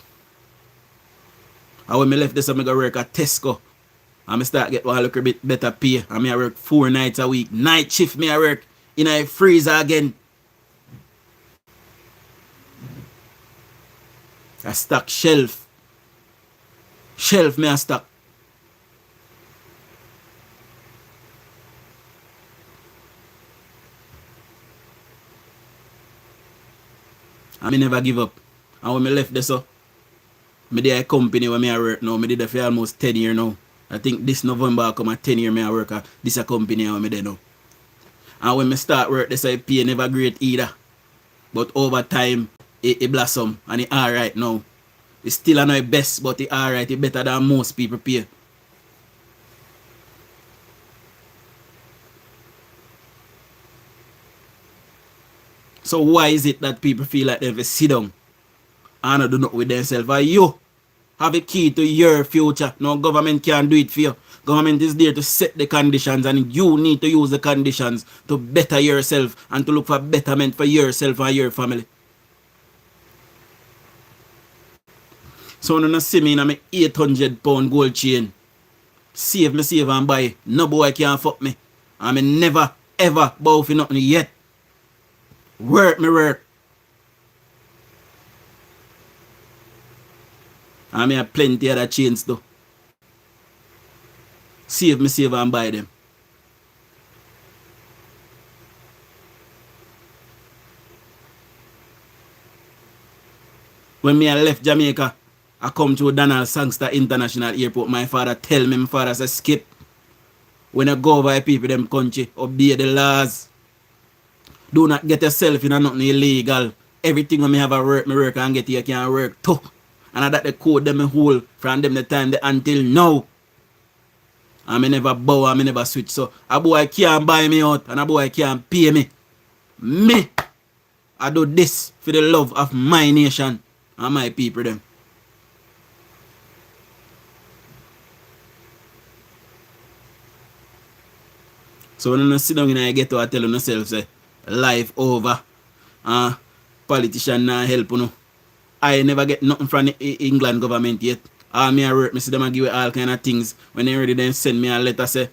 [SPEAKER 3] And when I left this, I go work at Tesco. And I start get one little bit better pay. And I work 4 nights a week. Night shift me I work in a freezer again. I stock shelf. Shelf me I stock. And I never give up. And when I left this, I did a company where I work now. I did it for almost 10 years now. I think this November I come at 10 years I work at this a company where I do now. And when I start work, this I pay never great either. But over time, it blossom and it alright now. It's still not best, but it alright. It better than most people pay. So why is it that people feel like they have to sit down and do nothing with themselves? Or you have a key to your future. No government can't do it for you. Government is there to set the conditions, and you need to use the conditions to better yourself and to look for betterment for yourself and your family. So when you see me in my £800 gold chain, save and buy. No boy can fuck me. I mean never ever bow for nothing yet. Work me work. I mean, I have plenty other chains too. Save and buy them. When me I left Jamaica, I come to Donald Sangster International Airport. My father tell me, my father said, Skip, when I go over people them country, obey the laws. Do not get yourself in nothing illegal. Everything when me have a work, me work and get here can work too. And that the code them hold from them the time until now. And me never bow and me never switch. So a boy can't buy me out and a boy can't pay me. Me, I do this for the love of my nation and my people them. So when you sit down in a ghetto, I tell yourself, say, life over. Politician not help you. I never get nothing from the England government yet. All me I work, me see them and give me all kind of things. When they ready, then send me a letter say,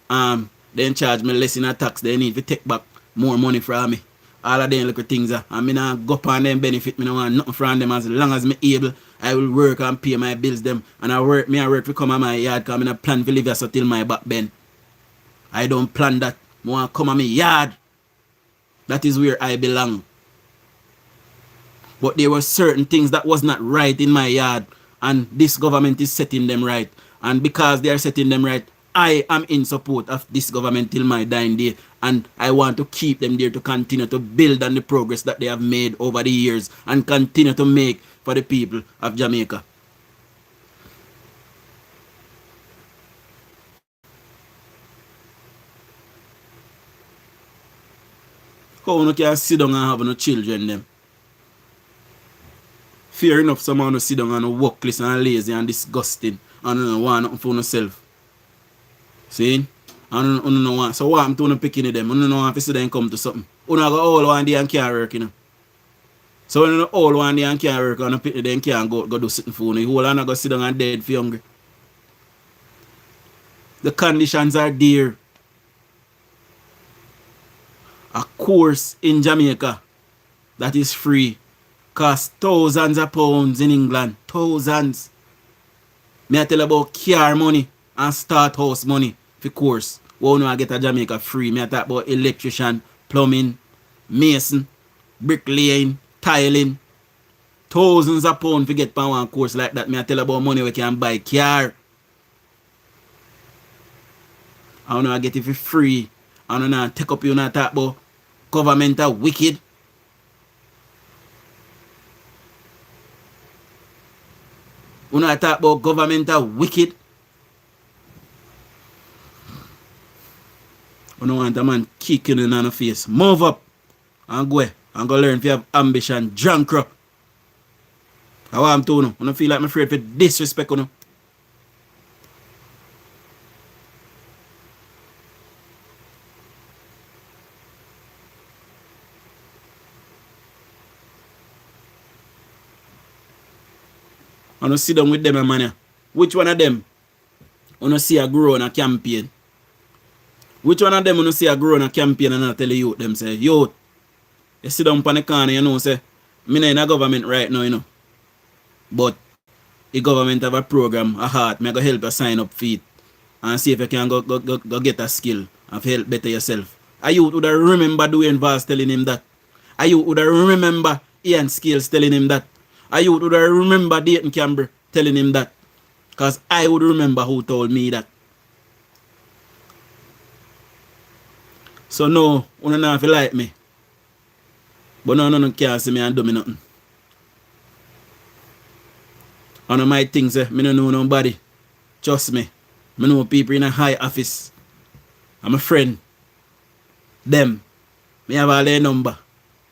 [SPEAKER 3] then charge me less in a tax. They need to take back more money from me. All of them little things. And me not go on them benefit. Me not want nothing from them. As long as me able, I will work and pay my bills them. And I work to come on my yard because I not plan to live here so till my back bend. I don't plan that. I want to come on my yard. That is where I belong. But there were certain things that was not right in my yard. And this government is setting them right. And because they are setting them right, I am in support of this government till my dying day. And I want to keep them there to continue to build on the progress that they have made over the years. And continue to make for the people of Jamaica. How you can sit down and have no children them? Fair enough, someone to sit down and workless and lazy and disgusting and don't want nothing for yourself. See? And don't want. So what I'm doing picking them? I don't want to sit down and come to something. You don't go all one day and can't work, you know. So when you all one day and can't work and pick them can't go do something for you. You all not go sit down and dead for hungry. The conditions are there. A course in Jamaica that is free costs thousands of pounds in England. Thousands. Me I tell you about car money and start house money for course. What you I get a Jamaica free. Me I talk about electrician, plumbing, mason, bricklaying, tiling. Thousands of pounds to get on one course like that. Me I tell you about money we can buy car. I don't know I get it for free. I don't know take up you not talk about government are wicked. When I talk about government are wicked. I don't want a man kicking in on the face. Move up and go and go learn if you have ambition. Drunk up. I want to know. I don't feel like I'm afraid for disrespect. You know. I don't sit down with them, man. Which one of them I don't see a grow on a campaign? Which one of them I don't see a grow on a campaign and I tell the youth them say, youth, you sit down on the corner, you know, say, me not in a government right now, you know. But the government have a program, a heart, me go help you sign up for it and see if you can go get a skill and help better yourself. A youth would remember DUJON'S telling him that. A youth would remember Ian Skills telling him that. A youth would remember Dayton Campbell telling him that. Because I would remember who told me that. So no, you don't have to like me. But no can't see me and do me nothing. I know my things, me don't know nobody. Trust me. I know people in a high office. I'm a friend. Them. Me have all their number.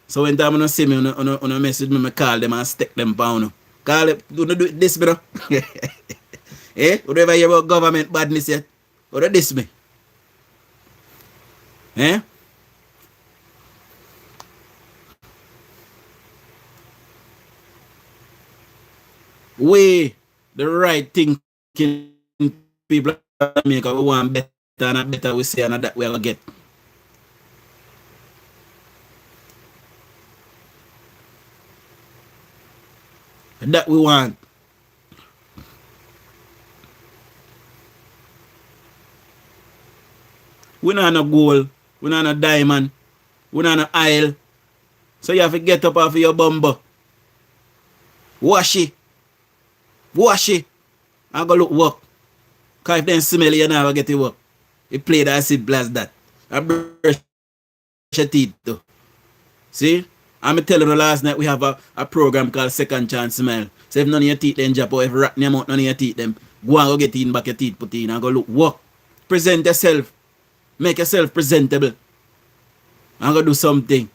[SPEAKER 3] So when time you see me, you message me, I call them and stick them down. Call them, do it this, bro. Eh? You never hear about government badness yet? Or this me? Eh? We, the right thinking people make we want better and better we say and that we will get. That we want. We not no gold, we not no diamond, we not no oil. So you have to get up off of your bumbo. Wash it. Wash it. And go look work. Because if them smell you never get it work. You play that acid blast that. I brush your teeth too. See? I'm telling you last night we have a program called Second Chance Smile. So if none of your teeth then drop or if rat them out none of your teeth them, go and go get in back your teeth put in and go look work. Present yourself. Make yourself presentable. And go do something.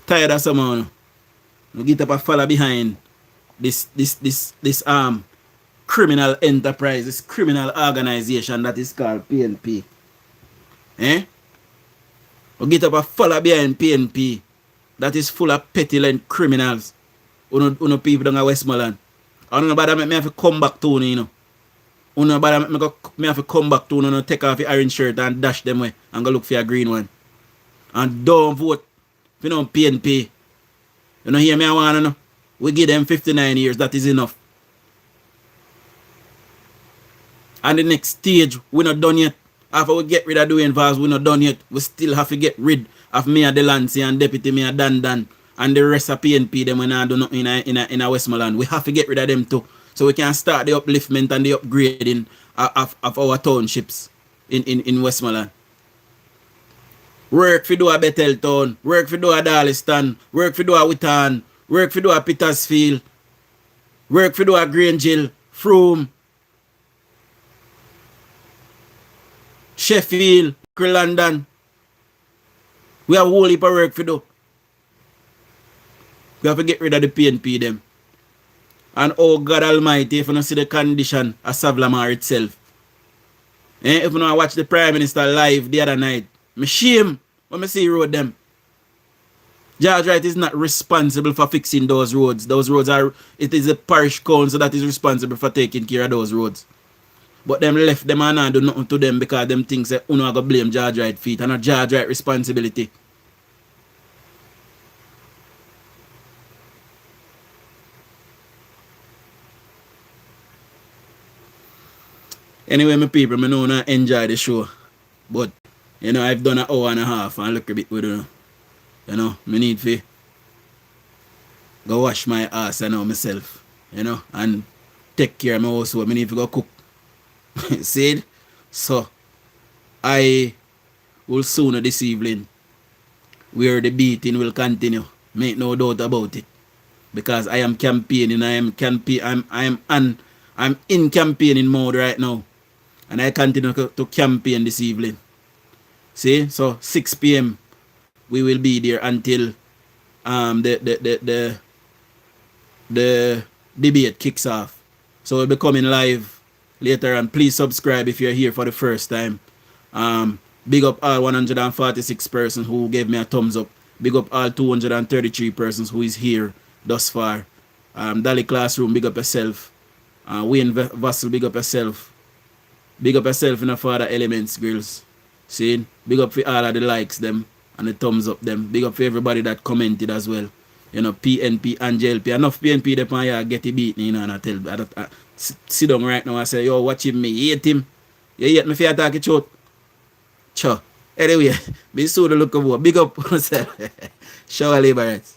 [SPEAKER 3] Tired of someone. We get up and follow behind this criminal enterprise, this criminal organization that is called PNP. Eh? We get up and follow behind PNP that is full of petulant criminals. Uno people down at Westmoreland. And nobody make me have to come back to you know. Nobody make me have to come back to you, take off your orange shirt and dash them away and go look for a green one. And don't vote for no PNP. You know hear me I wanna know. We give them 59 years, that is enough. And the next stage, we're not done yet. After we get rid of DUJON'S, we're not done yet. We still have to get rid of Mayor Delancey and Deputy Mayor Dan and the rest of PNP them when I do nothing in a Westmoreland. We have to get rid of them too. So we can start the upliftment and the upgrading of our townships in Westmoreland. Work for do a Bethel Town, work for do a Darliston, work for do a Witton, work for do a Petersfield, work for do a Grangeville, Frome, Sheffield, London. We have a whole heap of work for do. We have to get rid of the PNP them. And oh God Almighty, if you don't see the condition of Savlamar itself. If you don't watch the Prime Minister live the other night, me shame when I see road them. George Wright is not responsible for fixing those roads. Those roads are, it is the parish council that is responsible for taking care of those roads. But them left them and not do nothing to them because them things say uno go blame George Wright feet and not George Wright responsibility. Anyway, my people, I know I enjoy the show. But, you know, I've done an hour and a half and look a bit with you. You know, I need to go wash my ass and know myself. You know, and take care of my household. I need to go cook. See? So, I will sooner this evening where the beating will continue. Make no doubt about it. Because I am campaigning. I'm in campaigning mode right now. And I continue to campaign this evening. See? So 6 p.m. we will be there until the debate kicks off. So we'll be coming live later on. Please subscribe if you're here for the first time. Big up all 146 persons who gave me a thumbs up. Big up all 233 persons who is here thus far. Dali Classroom, big up yourself. Wayne Vassal, big up yourself. Big up yourself in the Father Elements, girls. See? Big up for all of the likes them and the thumbs up them. Big up for everybody that commented as well. You know, PNP and JLP. Enough PNP them here get it beaten, you know, and I tell I sit down right now and say, yo, watch him, me hate him. You hate me for attack it short. Sure. Anyway, be soon to look over. Big up yourself. Shower laborers.